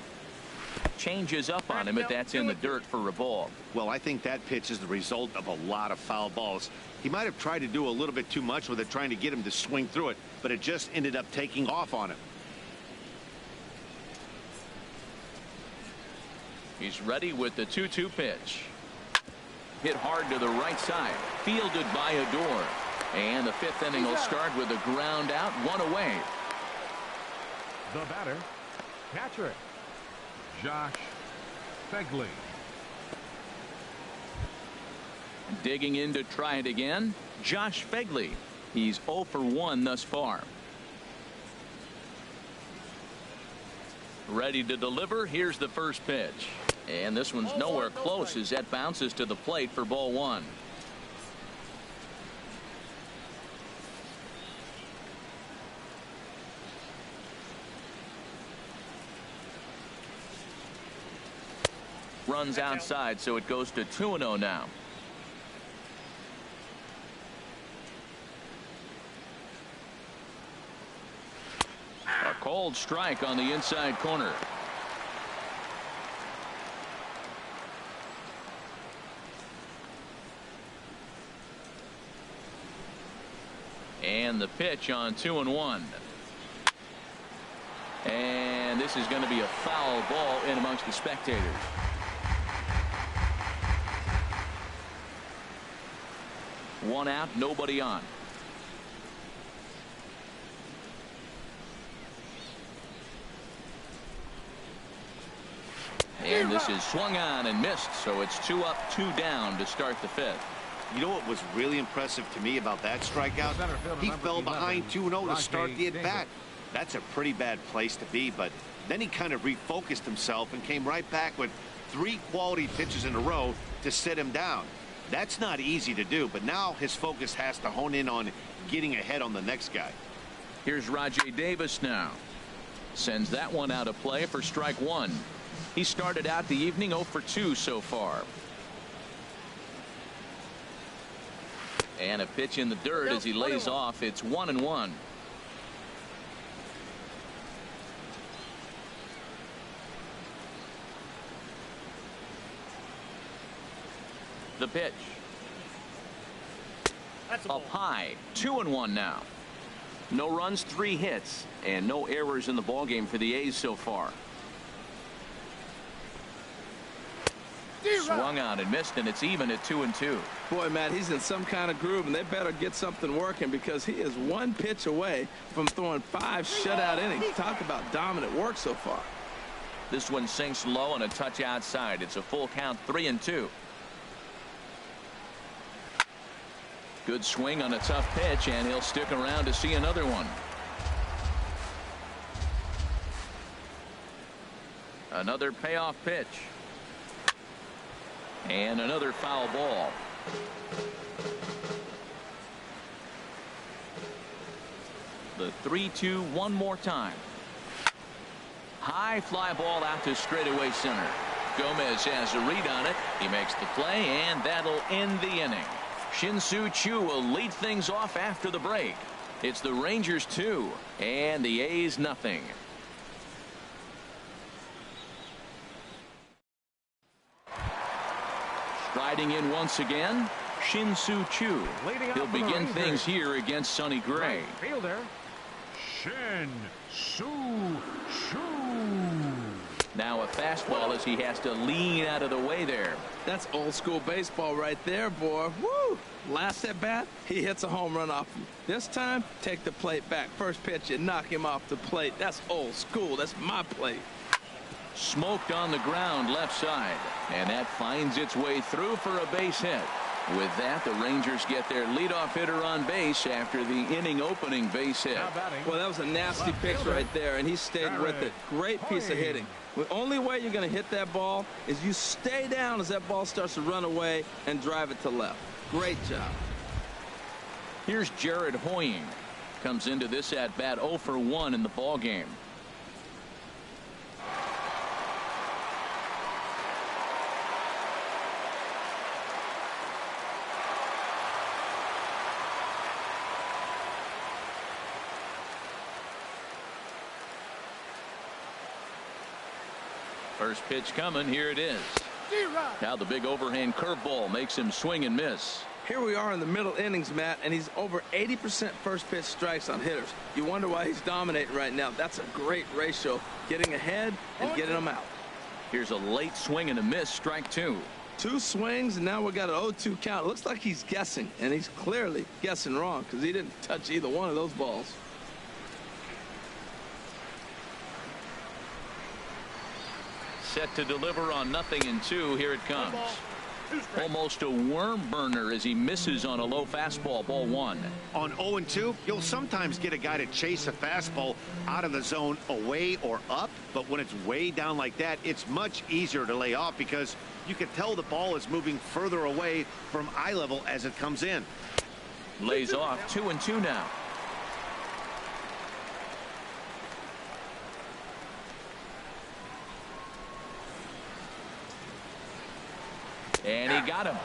Changes up on him, but that's in the dirt for a ball. Well, I think that pitch is the result of a lot of foul balls. He might have tried to do a little bit too much with it, trying to get him to swing through it, but it just ended up taking off on him. He's ready with the 2-2 pitch. Hit hard to the right side. Fielded by Adore. And the 5th inning will start with a ground out, 1 away. The batter, catcher Josh Fegley. Digging in to try it again, Josh Fegley. He's 0 for 1 thus far. Ready to deliver. Here's the first pitch. And this one's nowhere close as that bounces to the plate for ball 1. Runs outside, so it goes to 2-0 now. A cold strike on the inside corner. And the pitch on 2-1. And this is going to be a foul ball in amongst the spectators. One out, nobody on. And this is swung on and missed, so it's 2 up, 2 down to start the 5th. You know what was really impressive to me about that strikeout? He fell behind 2-0 to start the at-bat. That's a pretty bad place to be, but then he kind of refocused himself and came right back with 3 quality pitches in a row to sit him down. That's not easy to do, but now his focus has to hone in on getting ahead on the next guy. Here's Rajay Davis now. Sends that one out of play for strike one. He started out the evening 0 for 2 so far. And a pitch in the dirt as he lays off. It's 1-1. The pitch. Up high. 2-1 now. No runs, 3 hits, and no errors in the ballgame for the A's so far. Swung on and missed, and it's even at 2-2. Boy, Matt, he's in some kind of groove, and they better get something working because he is 1 pitch away from throwing 5 shutout innings. Talk about dominant work so far. This one sinks low and a touch outside. It's a full count, 3-2. Good swing on a tough pitch, and he'll stick around to see another one. Another payoff pitch. And another foul ball. The 3-2 one more time. High fly ball out to straightaway center. Gomez has a read on it. He makes the play, and that'll end the inning. Shin-Soo Choo will lead things off after the break. It's the Rangers 2 and the A's nothing. Striding in once again, Shin-Soo Choo. He'll begin things here against Sonny Gray. Right fielder, Shin-Soo Choo. Now a fastball as he has to lean out of the way there. That's old school baseball right there, boy. Woo! Last at bat, he hits a home run off him. This time, take the plate back. First pitch, you knock him off the plate. That's old school. That's my plate. Smoked on the ground left side, and that finds its way through for a base hit. With that, the Rangers get their leadoff hitter on base after the inning opening base hit. Well, that was a nasty pitch right there, and he stayed with it. Great piece of hitting. The only way you're going to hit that ball is you stay down as that ball starts to run away and drive it to left. Great job. Here's Jared Hoying. Comes into this at bat 0 for 1 in the ball game. First pitch coming. Here it is. Now the big overhand curveball makes him swing and miss. Here we are in the middle innings, Matt, and he's over 80% first pitch strikes on hitters. You wonder why he's dominating right now. That's a great ratio. Getting ahead and getting them out. Here's a late swing and a miss. Strike 2. 2 swings, and now we got an 0-2 count. It looks like he's guessing, and he's clearly guessing wrong because he didn't touch either one of those balls. Set to deliver on 0-2. Here it comes. Almost a worm burner as he misses on a low fastball. Ball 1. On 0-2, you'll sometimes get a guy to chase a fastball out of the zone away or up, but when it's way down like that, it's much easier to lay off because you can tell the ball is moving further away from eye level as it comes in. Lays off. 2-2 now. And he got him.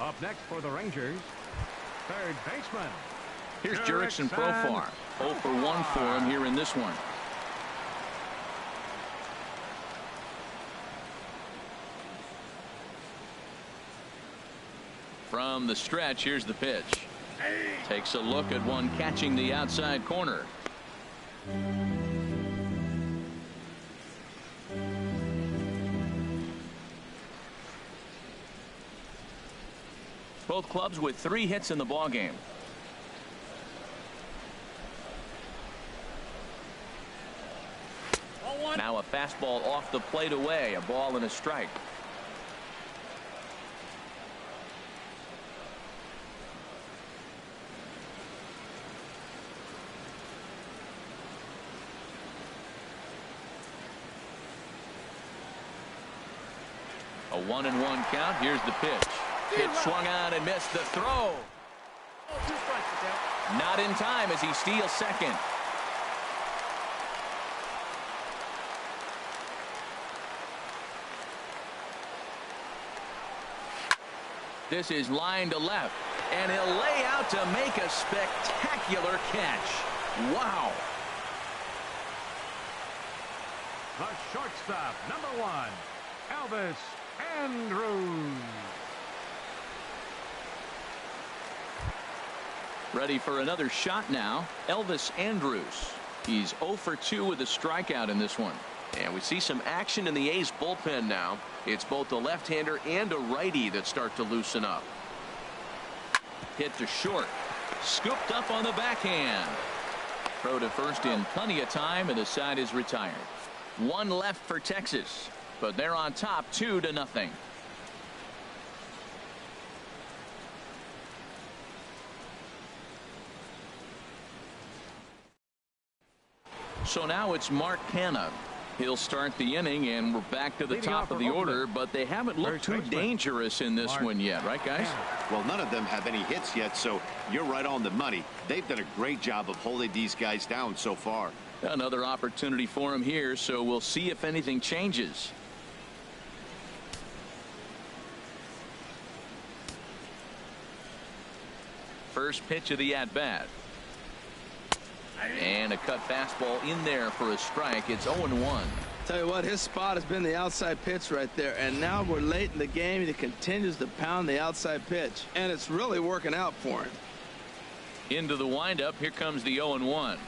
Up next for the Rangers, third baseman. Here's Jurickson Profar. 0 for 1 for him here in this one. From the stretch, here's the pitch. Takes a look at one catching the outside corner. Both clubs with 3 hits in the ballgame. Now a fastball off the plate away. A ball and a strike. A 1-1 count. Here's the pitch. Pitch swung on and missed. The throw. Not in time as he steals second. This is line to left, and he'll lay out to make a spectacular catch. Wow. The shortstop, number 1, Elvis Andrews. Ready for another shot now, Elvis Andrews. He's 0 for 2 with a strikeout in this one. And we see some action in the A's bullpen now. It's both a left-hander and a righty that start to loosen up. Hit to short. Scooped up on the backhand. Throw to first in plenty of time, and the side is retired. 1 left for Texas, but they're on top 2-0. So now it's Mark Canha. He'll start the inning, and we're back to the top of the order, but they haven't looked too dangerous in this one yet, right, guys? Well, none of them have any hits yet, so you're right on the money. They've done a great job of holding these guys down so far. Another opportunity for him here, so we'll see if anything changes. First pitch of the at-bat. And a cut fastball in there for a strike. It's 0-1. Tell you what, his spot has been the outside pitch right there, and now we're late in the game, and he continues to pound the outside pitch, and it's really working out for him. Into the windup. Here comes the 0-1.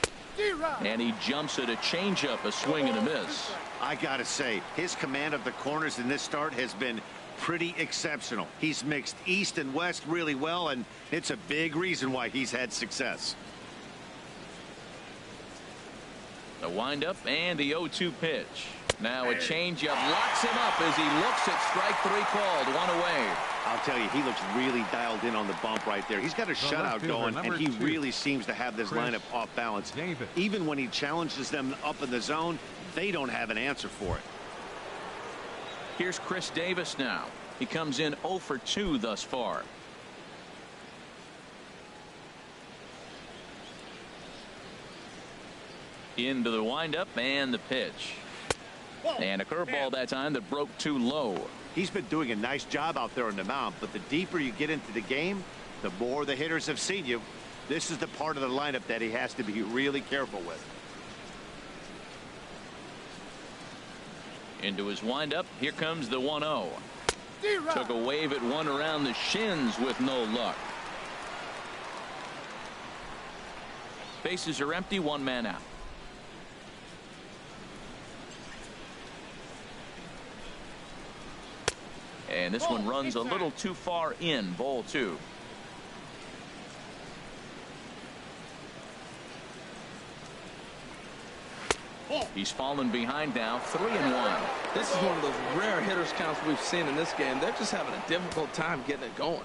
And he jumps at a changeup, a swing and a miss. I gotta say, his command of the corners in this start has been pretty exceptional. He's mixed east and west really well, and it's a big reason why he's had success. The windup and the 0-2 pitch. Now a changeup locks him up as he looks at strike 3 called. 1 away. I'll tell you, he looks really dialed in on the bump right there. He's got a shutout going, and he really seems to have this lineup off balance. Even when he challenges them up in the zone, they don't have an answer for it. Here's Chris Davis now. He comes in 0 for 2 thus far. Into the windup and the pitch. And a curveball that time that broke too low. He's been doing a nice job out there on the mound, but the deeper you get into the game, the more the hitters have seen you. This is the part of the lineup that he has to be really careful with. Into his windup. Here comes the 1-0. Took a wave at one around the shins with no luck. Bases are empty. 1 man out. And this one runs a little too far in. Ball 2. He's fallen behind now. 3-1. This is one of those rare hitters counts we've seen in this game. They're just having a difficult time getting it going.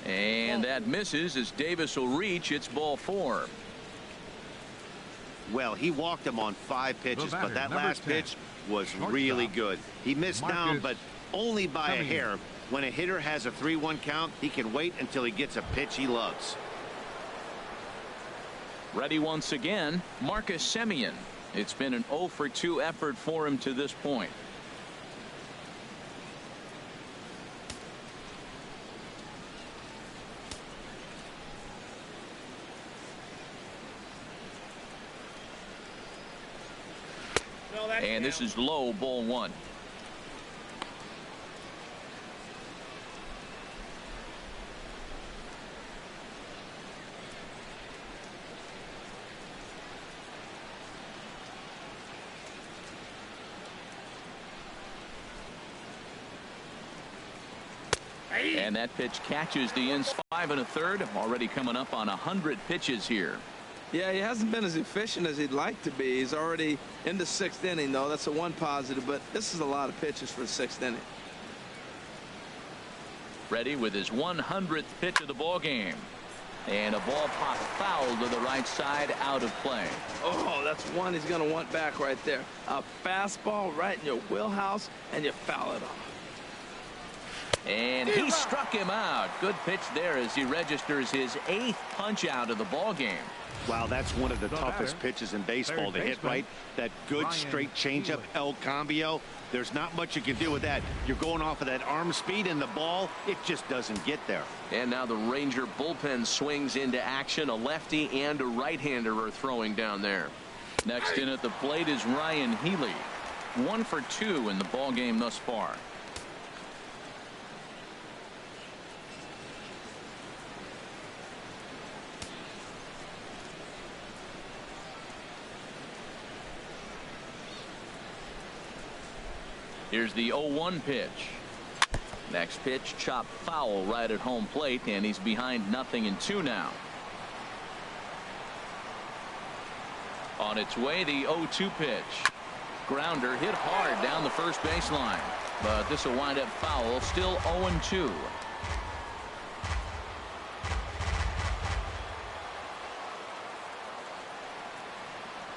And that misses as Davis will reach. It's ball 4. Well, he walked him on 5 pitches, but that last pitch was really good. He missed down, but only by a hair. When a hitter has a 3-1 count, he can wait until he gets a pitch he loves. Ready once again, Marcus Semien. It's been an 0 for 2 effort for him to this point. And this is low, ball 1. And that pitch catches the ends. 5 1/3. Already coming up on 100 pitches here. Yeah, he hasn't been as efficient as he'd like to be. He's already in the 6th inning, though. That's the one positive, but this is a lot of pitches for the 6th inning. Ready with his 100th pitch of the ball game. And a ball popped foul to the right side, out of play. Oh, that's one he's going to want back right there. A fastball right in your wheelhouse, and you foul it off. And he struck him out. Good pitch there as he registers his 8th punch out of the ball game. Wow, that's one of the toughest pitches in baseball to hit, right? That good straight changeup, El Cambio. There's not much you can do with that. You're going off of that arm speed, and the ball, it just doesn't get there. And now the Ranger bullpen swings into action. A lefty and a right-hander are throwing down there. Next in at the plate is Ryan Healy. 1 for 2 in the ball game thus far. Here's the 0-1 pitch. Next pitch chopped foul right at home plate, and he's behind 0-2 now. On its way, the 0-2 pitch. Grounder hit hard down the first baseline, but this will wind up foul. Still 0-2.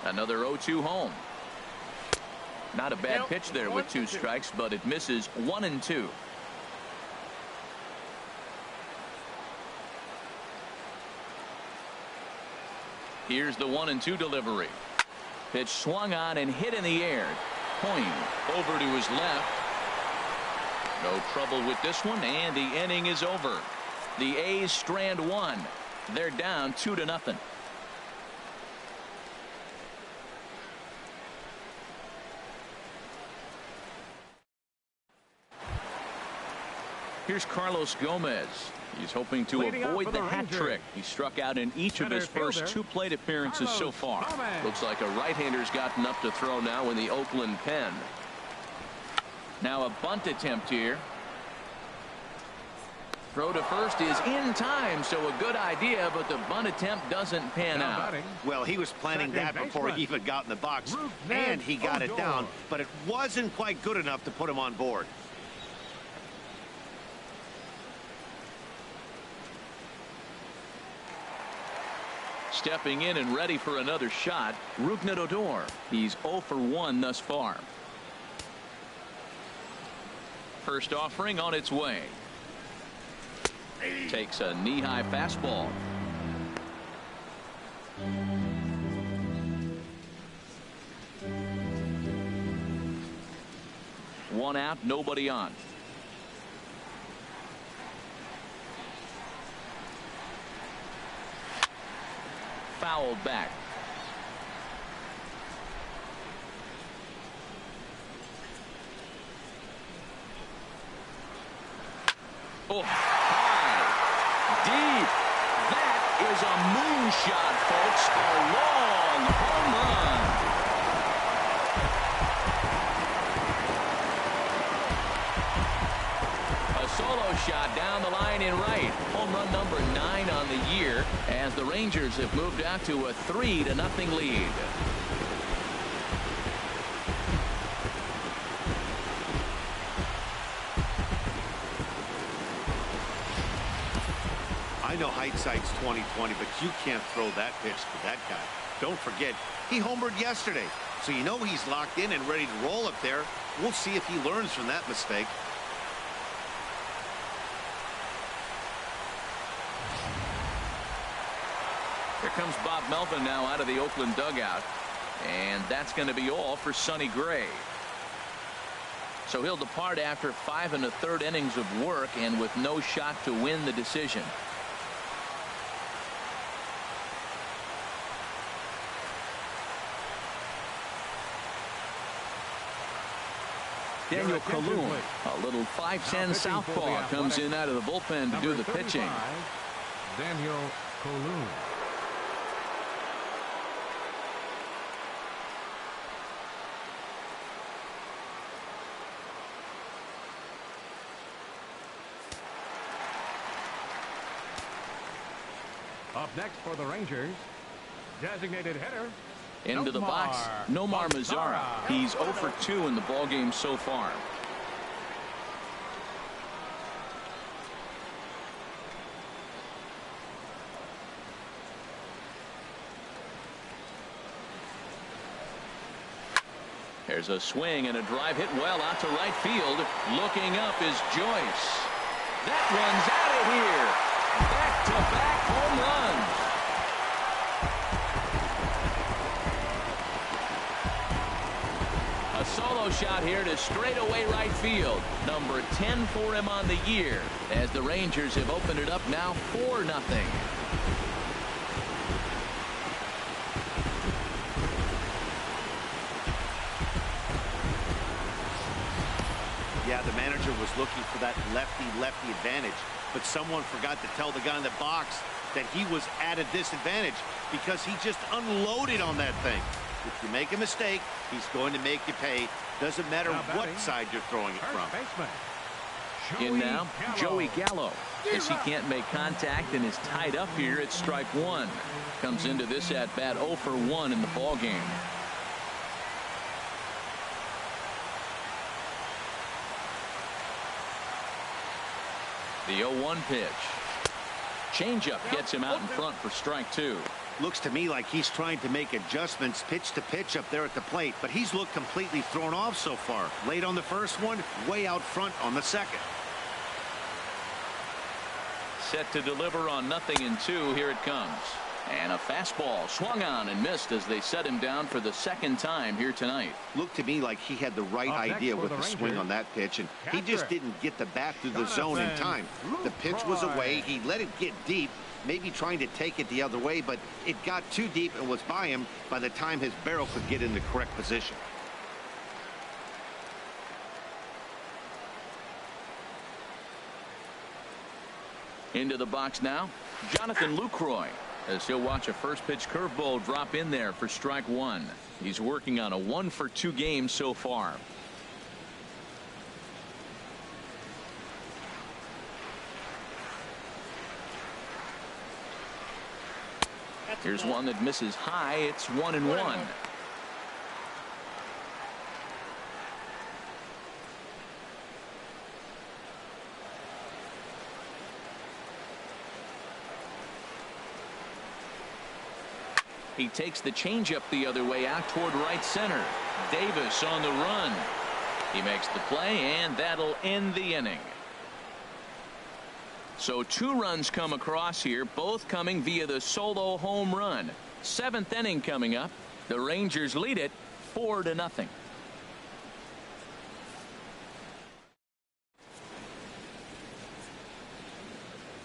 Another 0-2 home. Not a bad pitch there with 2 strikes, but it misses 1-2. Here's the 1-2 delivery. Pitch swung on and hit in the air. Point over to his left. No trouble with this one, and the inning is over. The A's strand 1. They're down 2-0. Here's Carlos Gomez. He's hoping to avoid the hat trick. He struck out in each of his first 2 plate appearances so far. Looks like a right-hander's gotten up to throw now in the Oakland pen. Now a bunt attempt here. Throw to first is in time, so a good idea, but the bunt attempt doesn't pan out. Well, he was planning that before he even got in the box, and he got it down, but it wasn't quite good enough to put him on board. Stepping in and ready for another shot, Rougned Odor. He's 0 for 1 thus far. First offering on its way. Takes a knee-high fastball. One out, nobody on. Fouled back. Oh, high, deep. That is a moonshot, folks. A long home run. A solo shot down the line in right. Home run number 9 on the year, as the Rangers have moved out to a 3-0 lead. I know hindsight's 20/20, but you can't throw that pitch to that guy. Don't forget, he homered yesterday, so you know he's locked in and ready to roll up there. We'll see if he learns from that mistake. Here comes Bob Melvin now out of the Oakland dugout, and that's going to be all for Sonny Gray. So he'll depart after 5 1/3 innings of work and with no shot to win the decision. Daniel Colon, a little 5'10" southpaw, comes in out of the bullpen to do the pitching. Daniel Colon. Up next for the Rangers, designated hitter. Into the box, Nomar Mazara. He's 0 for 2 in the ballgame so far. There's a swing and a drive hit well out to right field. Looking up is Joyce. That one's out of here. Back-to-back home runs. A solo shot here to straightaway right field. Number 10 for him on the year, as the Rangers have opened it up now 4-0. Yeah, the manager was looking for that lefty-lefty advantage, but someone forgot to tell the guy in the box that he was at a disadvantage because he just unloaded on that thing. If you make a mistake, he's going to make you pay. Doesn't matter what side you're throwing it from. In now, Joey Gallo. As he can't make contact and is tied up here at strike one. Comes into this at-bat 0 for 1 in the ballgame. The 0-1 pitch. Changeup gets him out in front for strike 2. Looks to me like he's trying to make adjustments pitch to pitch up there at the plate, but he's looked completely thrown off so far. Late on the first one, way out front on the second. Set to deliver on 0-2. Here it comes. And a fastball swung on and missed as they set him down for the second time here tonight. Looked to me like he had the right idea with the swing on that pitch, and he just didn't get the bat through the zone in time. The pitch was away. He let it get deep, maybe trying to take it the other way, but it got too deep and was by him by the time his barrel could get in the correct position. Into the box now, Jonathan Lucroy, as he'll watch a first pitch curveball drop in there for strike 1. He's working on a 1-for-2 game so far. Here's one that misses high. It's 1-1. He takes the changeup the other way out toward right center. Davis on the run. He makes the play, and that'll end the inning. So 2 runs come across here, both coming via the solo home run. 7th inning coming up. The Rangers lead it 4-0.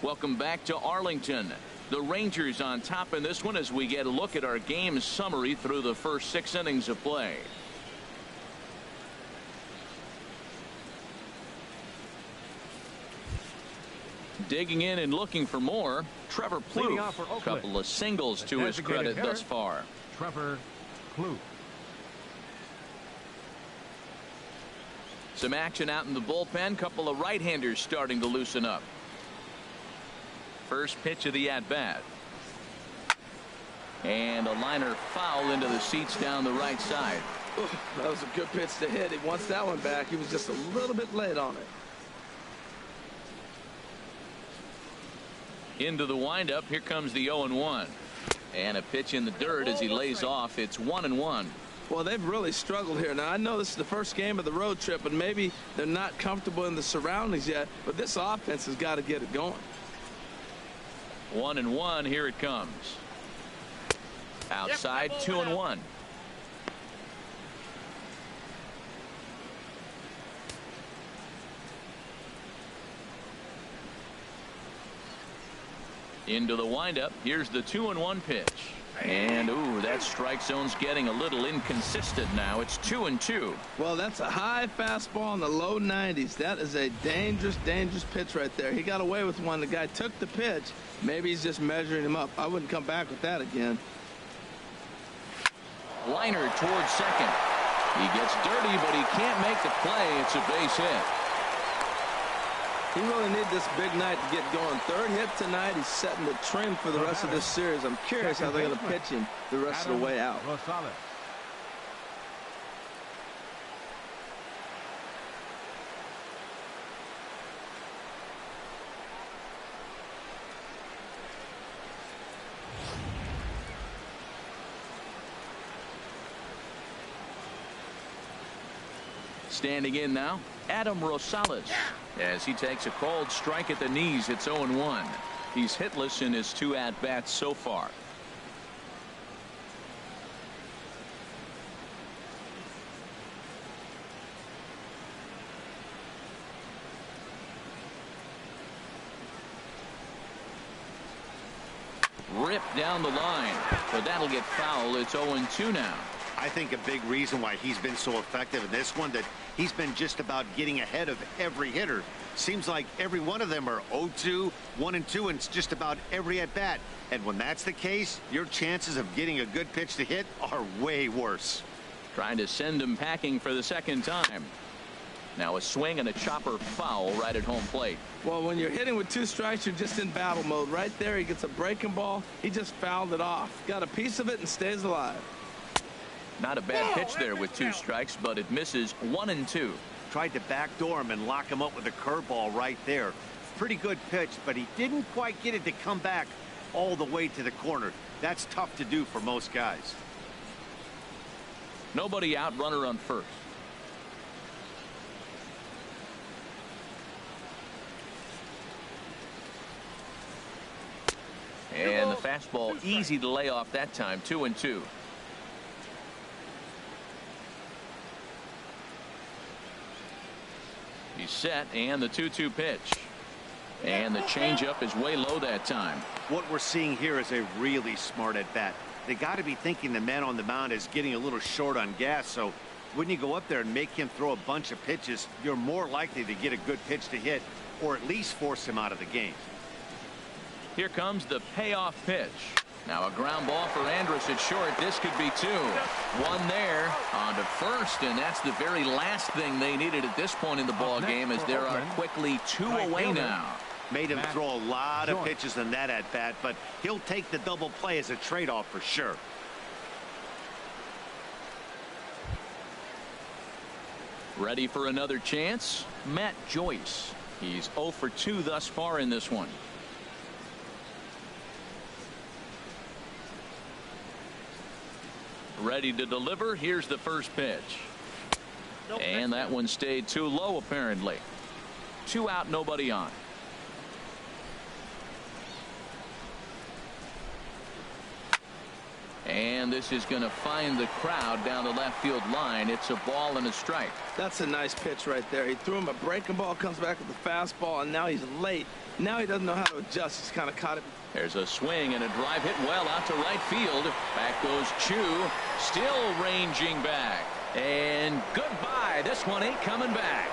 Welcome back to Arlington. The Rangers on top in this one as we get a look at our game summary through the first 6 innings of play. Digging in and looking for more, Trevor Plouffe. A couple of singles to his credit thus far. Trevor Plouffe. Some action out in the bullpen. Couple of right-handers starting to loosen up. First pitch of the at-bat. And a liner foul into the seats down the right side. Ooh, that was a good pitch to hit. He wants that one back. He was just a little bit late on it. Into the windup. Here comes the 0-1. And a pitch in the dirt as he lays off. It's 1-1. Well, they've really struggled here. Now, I know this is the first game of the road trip, and maybe they're not comfortable in the surroundings yet, but this offense has got to get it going. 1-1. Here it comes. Outside, 2-1. Into the windup. Here's the 2-1 pitch. And ooh, that strike zone's getting a little inconsistent now. It's 2-2. Well, that's a high fastball in the low 90s. That is a dangerous pitch right there. He got away with one. The guy took the pitch. Maybe he's just measuring him up. I wouldn't come back with that again. Liner towards second. He gets dirty, but he can't make the play. It's a base hit. He really needs this big night to get going. 3rd hit tonight. He's setting the trend for the rest of this series. I'm curious how they're going to pitch him the rest of the way out. Standing in now, Adam Rosales. As he takes a cold strike at the knees, it's 0-1. He's hitless in his 2 at-bats so far. Ripped down the line, but that'll get foul. It's 0-2 now. I think a big reason why he's been so effective in this one, that he's been just about getting ahead of every hitter. Seems like every one of them are 0-2, 1-2, and it's just about every at bat. And when that's the case, your chances of getting a good pitch to hit are way worse. Trying to send him packing for the second time. Now a swing and a chopper foul right at home plate. Well, when you're hitting with 2 strikes, you're just in battle mode. Right there, he gets a breaking ball. He just fouled it off. Got a piece of it and stays alive. Not a bad pitch there with 2 strikes, but it misses 1-2. Tried to backdoor him and lock him up with a curveball right there. Pretty good pitch, but he didn't quite get it to come back all the way to the corner. That's tough to do for most guys. Nobody out, runner on first. And the fastball easy to lay off that time. 2-2. He's set, and the 2-2 pitch. And the changeup is way low that time. What we're seeing here is a really smart at bat. They got to be thinking the man on the mound is getting a little short on gas, so when you go up there and make him throw a bunch of pitches, you're more likely to get a good pitch to hit, or at least force him out of the game. Here comes the payoff pitch. Now a ground ball for Andrus at short. This could be 2. 1 there on to first, and that's the very last thing they needed at this point in the ball game, as there are quickly 2 away now. Made him throw a lot of pitches in that at bat, but he'll take the double play as a trade-off for sure. Ready for another chance? Matt Joyce. He's 0 for 2 thus far in this one. Ready to deliver. Here's the first pitch. And that one stayed too low, apparently. 2 out, nobody on. And this is going to find the crowd down the left field line. It's a ball and a strike. That's a nice pitch right there. He threw him a breaking ball, comes back with the fastball, and now he's late. Now he doesn't know how to adjust. He's kind of caught it. There's a swing and a drive hit well out to right field. Back goes Chu, still ranging back. And goodbye. This one ain't coming back.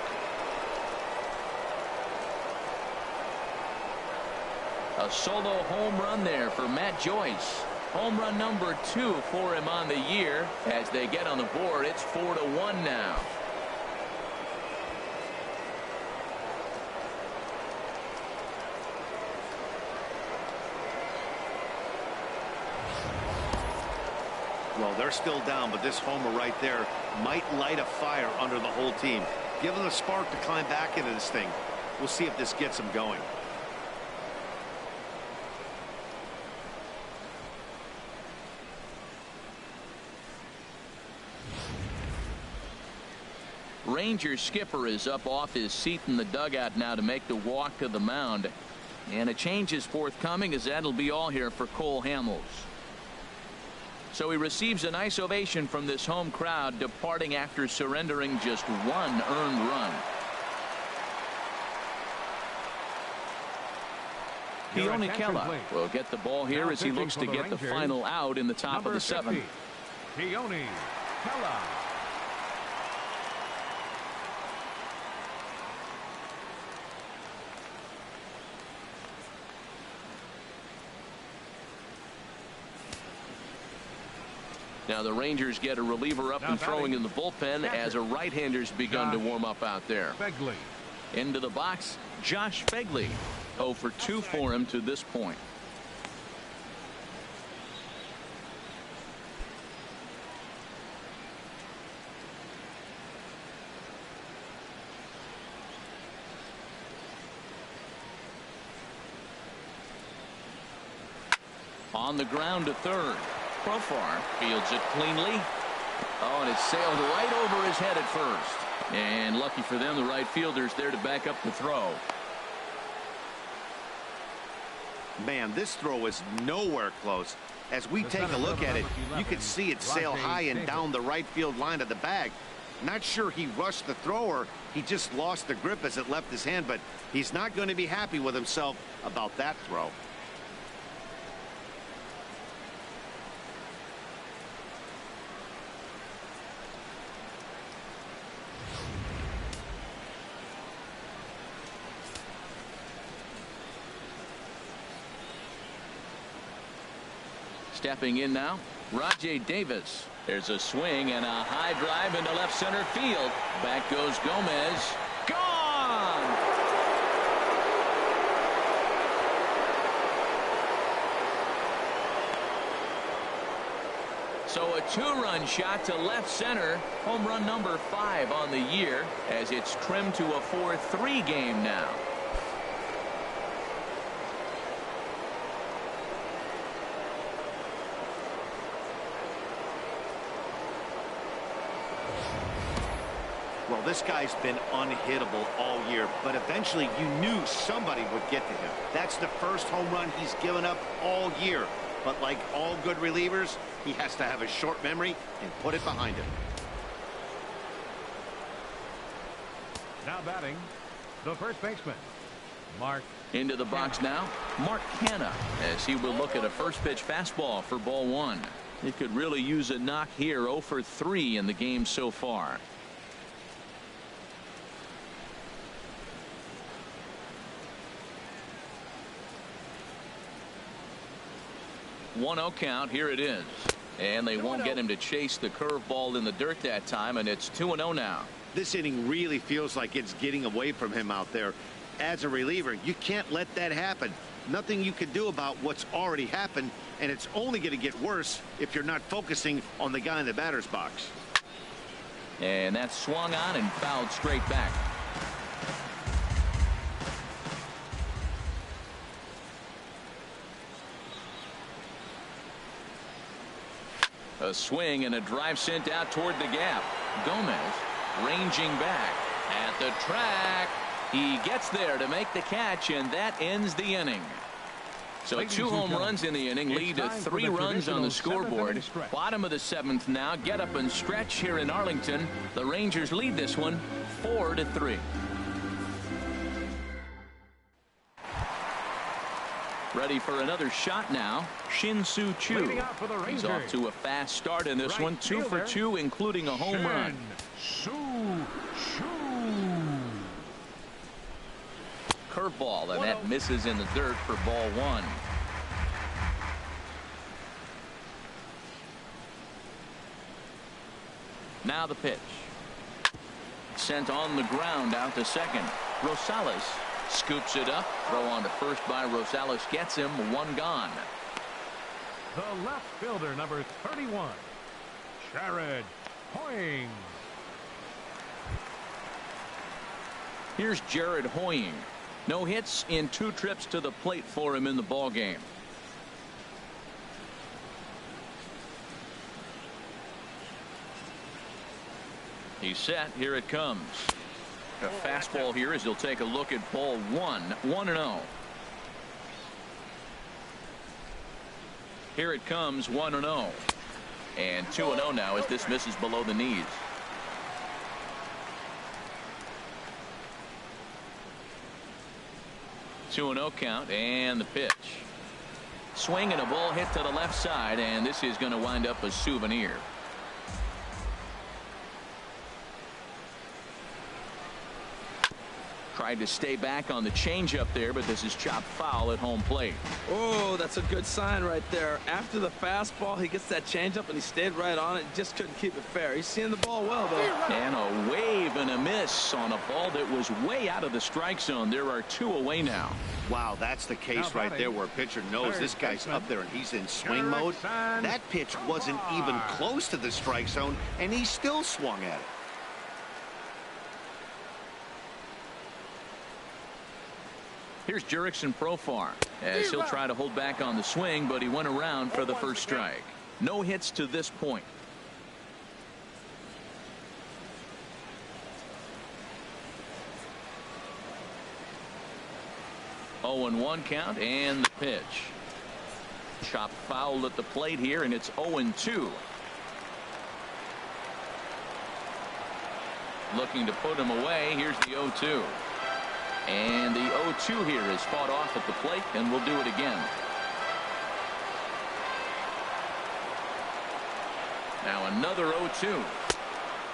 A solo home run there for Matt Joyce. Home run number 2 for him on the year. As they get on the board, it's 4-1 now. Well, they're still down, but this homer right there might light a fire under the whole team. Give them a spark to climb back into this thing. We'll see if this gets them going. Ranger skipper is up off his seat in the dugout now to make the walk to the mound. And a change is forthcoming, as that'll be all here for Cole Hamels. So he receives a nice ovation from this home crowd, departing after surrendering just 1 earned run. Keone Kela will get the ball here as he looks to get the final out in the top of the 7th. Keone Kela. Now the Rangers get a reliever up and throwing in the bullpen as a right-hander's begun to warm up out there. Begley. Into the box, Josh Begley. 0 for 2 for him to this point. On the ground to third. Profar fields it cleanly. Oh, and it sailed right over his head at first. And lucky for them, the right fielder's there to back up the throw. Man, this throw is nowhere close. As we take a look at it, you can see it sail high and down the right field line of the bag. Not sure he rushed the thrower. He just lost the grip as it left his hand, but he's not going to be happy with himself about that throw. Stepping in now, Rajay Davis. There's a swing and a high drive into left center field. Back goes Gomez. Gone! So a two-run shot to left center. Home run number 5 on the year as it's trimmed to a 4-3 game now. Well, this guy's been unhittable all year, but eventually you knew somebody would get to him. That's the first home run he's given up all year. But like all good relievers, he has to have a short memory and put it behind him. Now batting, the first baseman, Mark. Into the box now, Mark Canha, as he will look at a first pitch fastball for ball 1. He could really use a knock here. 0 for 3 in the game so far. 1-0 count. Here it is. And they won't get him to chase the curveball in the dirt that time, and it's 2-0 now. This inning really feels like it's getting away from him out there. As a reliever, you can't let that happen. Nothing you can do about what's already happened, and it's only going to get worse if you're not focusing on the guy in the batter's box. And that's swung on and fouled straight back. A swing and a drive sent out toward the gap. Gomez ranging back at the track. He gets there to make the catch, and that ends the inning. So 2 home runs in the inning lead to 3 runs on the scoreboard. Bottom of the 7th now. Get up and stretch here in Arlington. The Rangers lead this one 4-3. Ready for another shot now. Shin-Soo Choo. He's off to a fast start in this one. 2 for 2, including a home run. Curveball, and that misses in the dirt for ball 1. Now the pitch. Sent on the ground out to second. Rosales scoops it up. Throw on to first by Rosales gets him. 1 gone. The left fielder, number 31, Jared Hoying. Here's Jared Hoying. No hits in 2 trips to the plate for him in the ball game. He's set. Here it comes. A fastball here as he'll take a look at ball 1. 1-0. Here it comes. 1-0. And 2-0 now as this misses below the knees. 2-0 count, and the pitch. Swing and a ball hit to the left side, and this is going to wind up a souvenir. Tried to stay back on the changeup there, but this is chopped foul at home plate. Oh, that's a good sign right there. After the fastball, he gets that changeup, and he stayed right on it. Just couldn't keep it fair. He's seeing the ball well, though. And a wave and a miss on a ball that was way out of the strike zone. There are 2 away now. Wow, that's the case right there where a pitcher knows this guy's up there and he's in swing mode. That pitch wasn't even close to the strike zone, and he still swung at it. Here's Jurickson Profar as he'll try to hold back on the swing, but he went around for the first strike. No hits to this point. 0-1 count and the pitch. Chop foul at the plate here, and it's 0-2. Looking to put him away. Here's the 0-2. And the 0-2 here is fought off at the plate, and we'll do it again. Now another 0-2.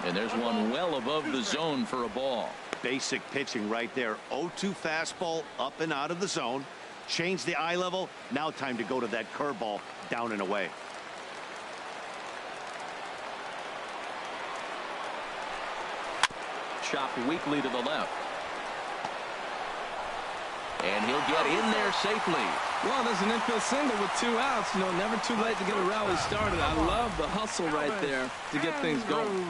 And there's one well above the zone for a ball. Basic pitching right there. 0-2 fastball up and out of the zone. Change the eye level. Now time to go to that curveball down and away. Chopped weakly to the left. And he'll get in there safely. Well, there's an infield single with 2 outs. You know, never too late to get a rally started. I love the hustle right there to get things going.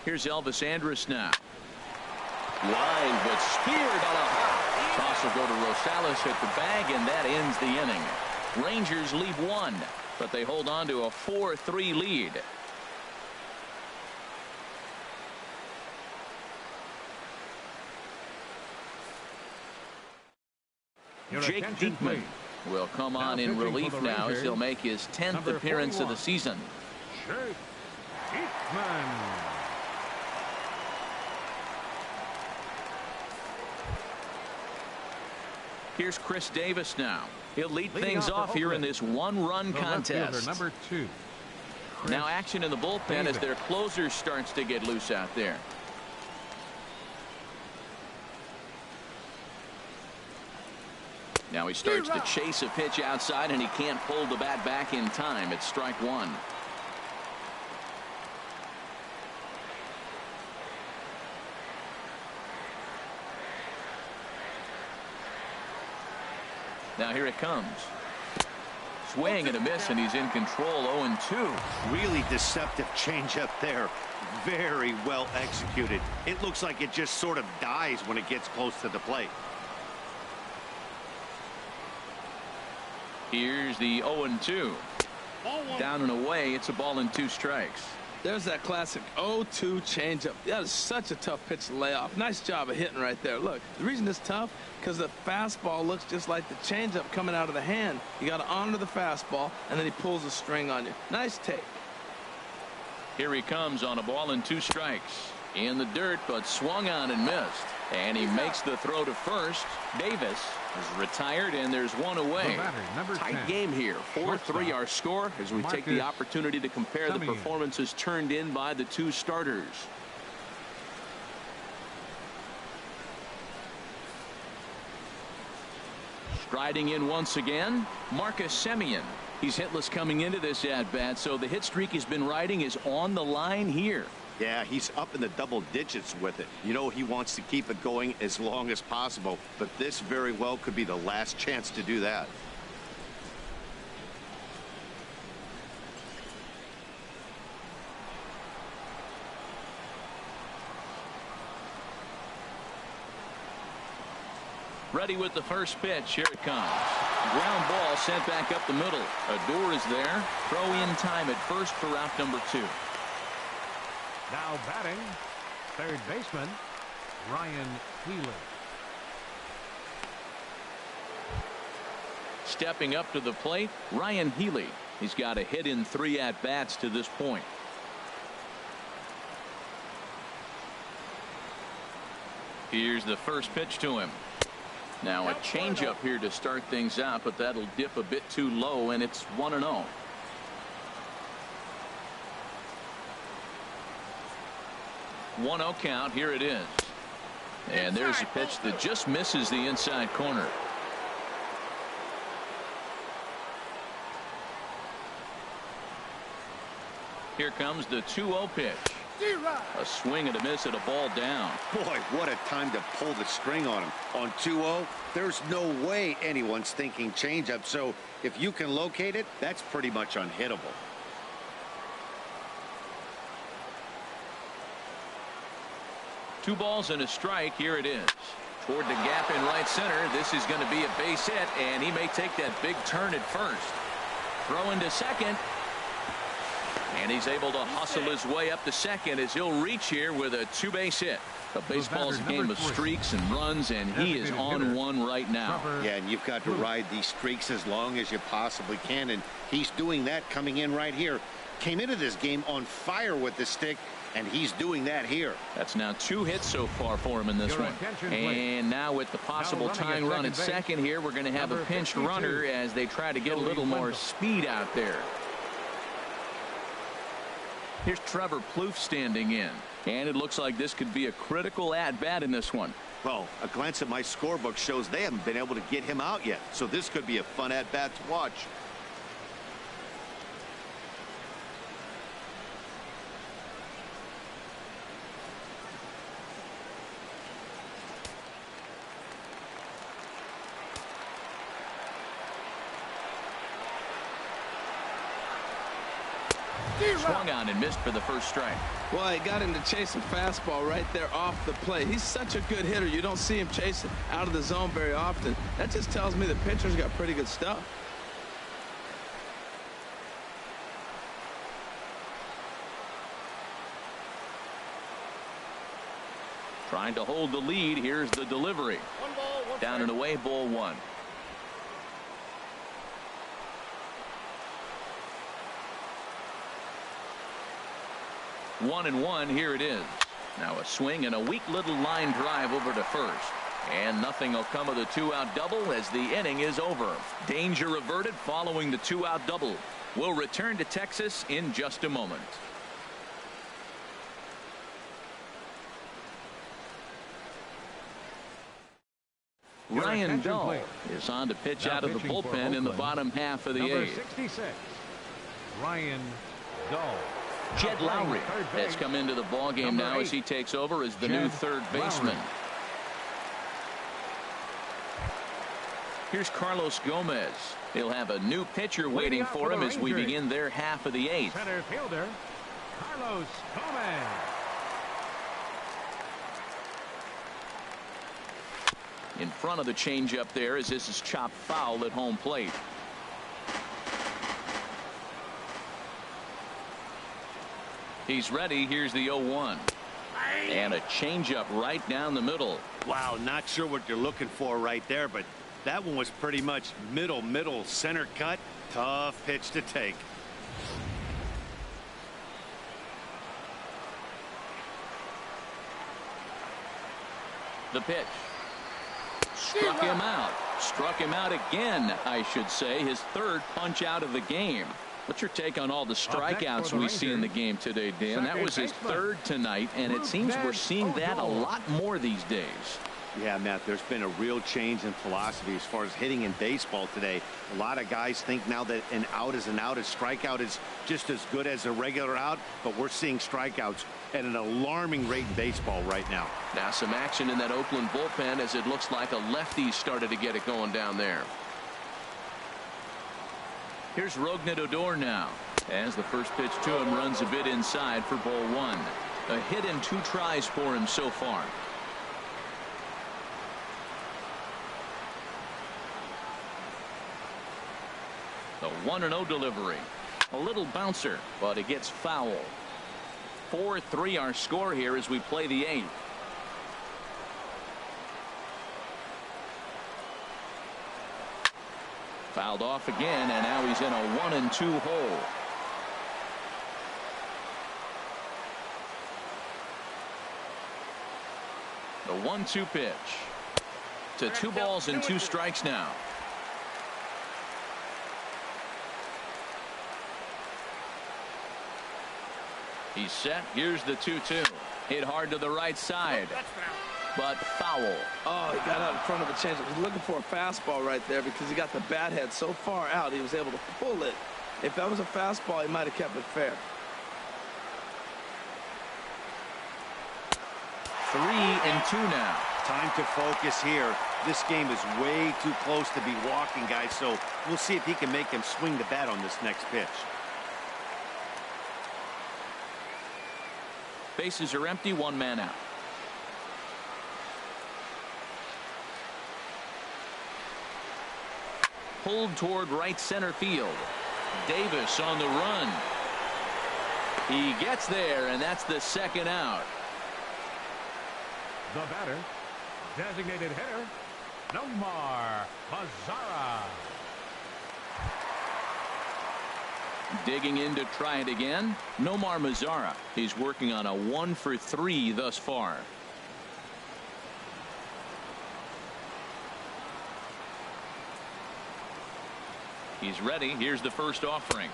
Here's Elvis Andrus now. Line, but speared on a hop. Toss will go to Rosales at the bag, and that ends the inning. Rangers lead 1, but they hold on to a 4-3 lead. Jake Diekman will come on in relief now as he'll make his 10th appearance of the season. Jake Diekman. Here's Chris Davis now. He'll lead things off here in this one-run contest. Number 2. Now action in the bullpen as their closer starts to get loose out there. Now he starts to chase a pitch outside, and he can't pull the bat back in time. It's strike 1. Now here it comes. Swing and a miss, and he's in control. 0-2. Really deceptive changeup there. Very well executed. It looks like it just sort of dies when it gets close to the plate. Here's the 0-2. Down and away. It's a ball and 2 strikes. There's that classic 0-2 changeup. That is such a tough pitch to lay off. Nice job of hitting right there. Look, the reason it's tough because the fastball looks just like the changeup coming out of the hand. You got to honor the fastball, and then he pulls the string on you. Nice take. Here he comes on a ball and 2 strikes. In the dirt, but swung on and missed. And he makes the throw to first. Davis is retired, and there's one away. Tight game here. 4-3 our score as we take the opportunity to compare the performances turned in by the 2 starters. Striding in once again, Marcus Semien. He's hitless coming into this at-bat, so the hit streak he's been riding is on the line here. Yeah, he's up in the double digits with it. You know, he wants to keep it going as long as possible, but this very well could be the last chance to do that. Ready with the first pitch. Here it comes. Ground ball sent back up the middle. Odor is there. Throw in time at first for route number 2. Now batting, third baseman, Ryan Healy. Stepping up to the plate, Ryan Healy. He's got a hit in 3 at-bats to this point. Here's the first pitch to him. Now a changeup here to start things out, but that'll dip a bit too low, and it's 1-0. One-0 count. Here it is. And there's a pitch that just misses the inside corner. Here comes the 2-0 pitch. A swing and a miss at a ball down. Boy, what a time to pull the string on him. On 2-0, there's no way anyone's thinking changeup. So if you can locate it, that's pretty much unhittable. 2 balls and a strike. Here it is. Toward the gap in right center. This is going to be a base hit, and he may take that big turn at first. Throw into second. And he's able to hustle his way up to second as he'll reach here with a 2-base hit. But baseball's a game of streaks and runs, and he is on one right now. Yeah, and you've got to ride these streaks as long as you possibly can, and he's doing that coming in right here. Came into this game on fire with the stick, and he's doing that here. That's now 2 hits so far for him in this one. And now with the possible tying run at second here, we're going to have a pinched runner as they try to get a little more speed out there. Here's Trevor Plouffe standing in. And it looks like this could be a critical at-bat in this one. Well, a glance at my scorebook shows they haven't been able to get him out yet. So this could be a fun at-bat to watch. Swung on and missed for the first strike. Well, he got him to chase a fastball right there off the plate. He's such a good hitter. You don't see him chasing out of the zone very often. That just tells me the pitcher's got pretty good stuff. Trying to hold the lead. Here's the delivery. 1 ball, 1 Down and away, ball 1. One and one. Here it is. Now a swing and a weak little line drive over to first. And nothing will come of the 2-out double as the inning is over. Danger averted following the 2-out double. We'll return to Texas in just a moment. Ryan Dull is on to pitch out of the bullpen in the bottom half of the 8th. 66, Ryan Dull. Jed Lowry has come into the ballgame now as he takes over as the new third baseman. Here's Carlos Gomez. He'll have a new pitcher waiting for him as we begin their half of the 8th. Center fielder, Carlos Gomez. In front of the changeup there as this is chopped foul at home plate. He's ready. Here's the 0-1. And a changeup right down the middle. Wow, not sure what you're looking for right there, but that one was pretty much middle center cut. Tough pitch to take. The pitch. Struck him out. Struck him out again, I should say. His 3rd punch out of the game. What's your take on all the strikeouts we see in the game today, Dan? That was his 3rd tonight, and it seems we're seeing that a lot more these days. Yeah, Matt, there's been a real change in philosophy as far as hitting in baseball today. A lot of guys think now that an out is an out. A strikeout is just as good as a regular out, but we're seeing strikeouts at an alarming rate in baseball right now. Now some action in that Oakland bullpen as it looks like a lefty started to get it going down there. Here's Rougned Odor now as the first pitch to him runs a bit inside for ball 1. A hit in 2 tries for him so far. The 1-0 delivery. A little bouncer, but it gets foul. 4-3 our score here as we play the 8th. Fouled off again, and now he's in a 1-2 hole. The 1-2 pitch. To 2 balls and 2 strikes now. He's set. Here's the 2-2. Hit hard to the right side. But foul. Oh, he got out in front of a changeup. He's looking for a fastball right there because he got the bat head so far out he was able to pull it. If that was a fastball, he might have kept it fair. 3-2 now. Time to focus here. This game is way too close to be walking, guys, so we'll see if he can make him swing the bat on this next pitch. Bases are empty, 1 man out. pulled toward right center field. Davis on the run. He gets there, and that's the second out. The batter, designated hitter, Nomar Mazara. Digging in to try it again, Nomar Mazara. He's working on a 1-for-3 thus far. He's ready. Here's the first offering.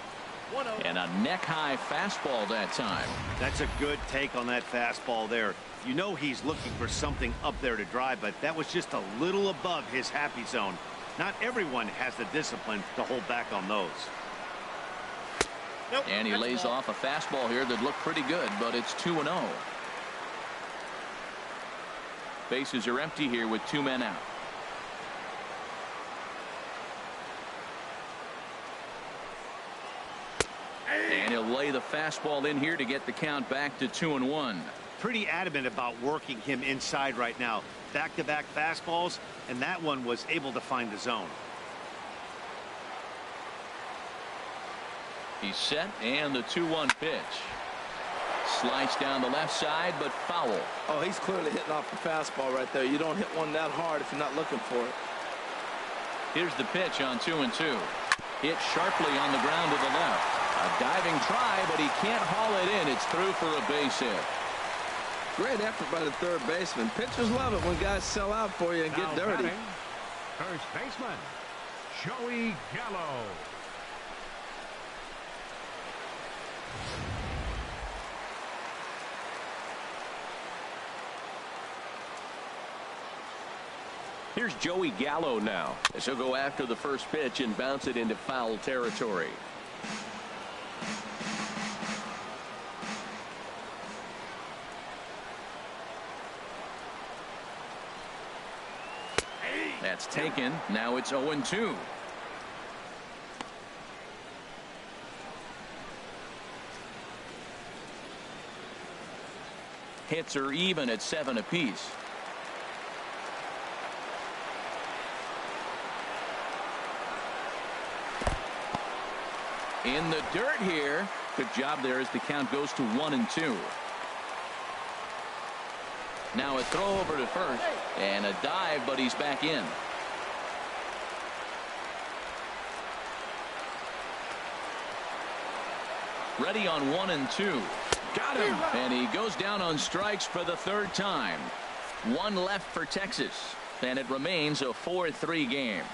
And a neck-high fastball that time. That's a good take on that fastball there. You know he's looking for something up there to drive, but that was just a little above his happy zone. Not everyone has the discipline to hold back on those. Nope, and he lays off a fastball here that looked pretty good, but it's 2-0. Bases are empty here with 2 men out. And he'll lay the fastball in here to get the count back to 2-1. Pretty adamant about working him inside right now. Back-to-back fastballs, and that one was able to find the zone. He's set, and the 2-1 pitch. Sliced down the left side, but foul. Oh, he's clearly hitting off the fastball right there. You don't hit one that hard if you're not looking for it. Here's the pitch on 2-2. Hit sharply on the ground to the left. A diving try, but he can't haul it in. It's through for a base hit. Great effort by the third baseman. Pitchers love it when guys sell out for you and get dirty. Batting, first baseman, Joey Gallo. Here's Joey Gallo now, as he'll go after the first pitch and bounce it into foul territory. That's taken. Now it's 0-2. Hits are even at 7 apiece. In the dirt here. Good job there as the count goes to 1-2. Now a throw over to first and a dive, but he's back in. Ready on 1-2. Got him. And he goes down on strikes for the third time. 1 left for Texas, and it remains a 4-3 game.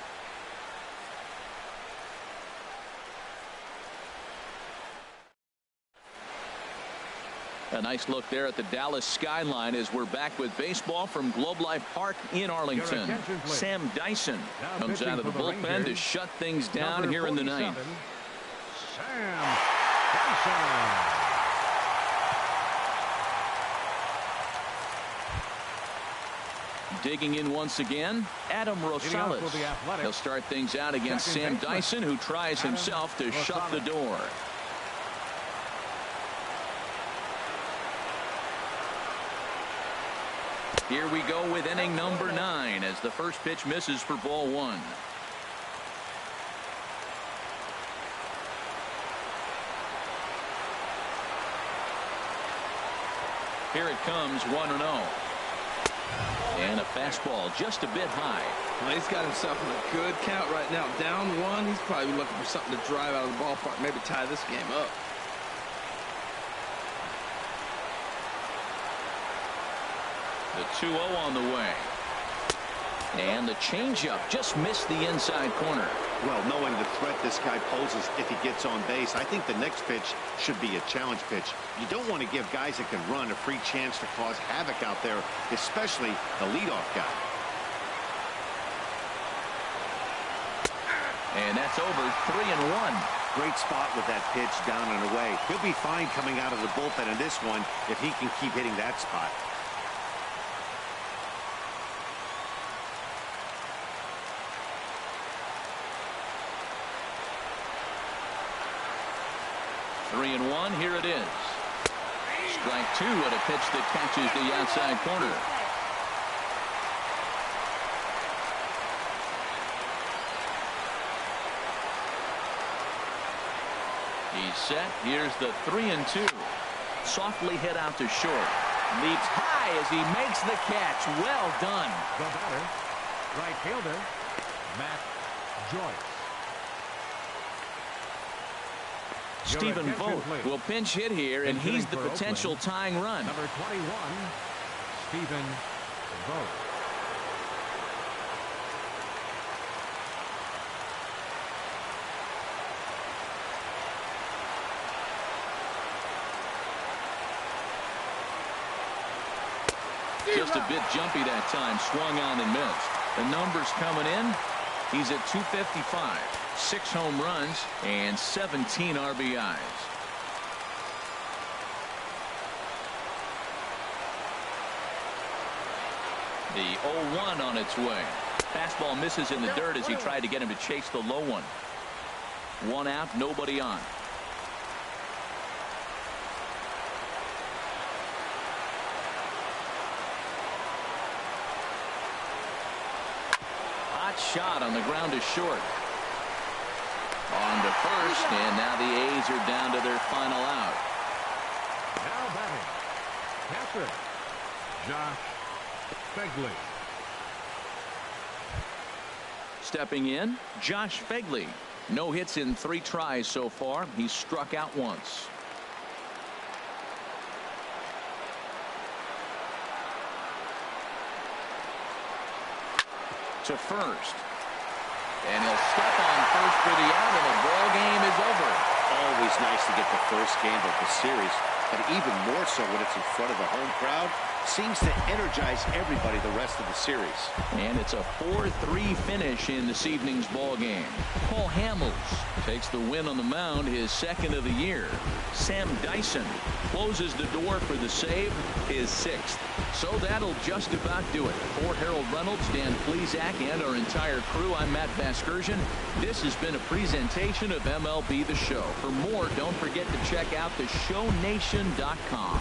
A nice look there at the Dallas skyline as we're back with baseball from Globe Life Park in Arlington. Sam Dyson comes out of the bullpen to shut things down here in the ninth. Sam Dyson. Digging in once again, Adam Rosales. He'll start things out against Sam Dyson, who tries himself to shut the door. Here we go with inning number 9 as the first pitch misses for ball 1. Here it comes, 1-0. And a fastball just a bit high. Well, he's got himself in a good count right now. Down 1, he's probably looking for something to drive out of the ballpark, maybe tie this game up. The 2-0 on the way. And the changeup just missed the inside corner. Well, knowing the threat this guy poses if he gets on base, I think the next pitch should be a challenge pitch. You don't want to give guys that can run a free chance to cause havoc out there, especially the leadoff guy. And that's over. 3-1. Great spot with that pitch down and away. He'll be fine coming out of the bullpen in this one if he can keep hitting that spot. Three and 1. Here it is. Strike 2 at a pitch that catches the outside corner. set. Here's the 3-2. Softly hit out to short. Leaps high as he makes the catch. Well done. The batter, right fielder, Matt Joyce. Stephen Vogt will pinch hit here, and he's the potential tying run. Number 21, Stephen Vogt. Just a bit jumpy that time. Swung on and missed. The numbers coming in. He's at 255. 6 home runs and 17 RBIs. The 0-1 on its way. Fastball misses in the dirt as he tried to get him to chase the low one. 1 out, nobody on. Hot shot on the ground to short. On to first, and now the A's are down to their final out. Now batting, catcher, Josh Phegley. Stepping in, Josh Phegley. No hits in 3 tries so far. He's struck out once. To first. And he'll step on first for the out, and the ball game is over. Always nice to get the first game of the series, but even more so when it's in front of the home crowd. Seems to energize everybody the rest of the series. And it's a 4-3 finish in this evening's ball game. Paul Hamels takes the win on the mound, his 2nd of the year. Sam Dyson closes the door for the save, his 6th. So that'll just about do it. For Harold Reynolds, Dan Plesac, and our entire crew, I'm Matt Vasgersian. This has been a presentation of MLB The Show. For more, don't forget to check out theshownation.com.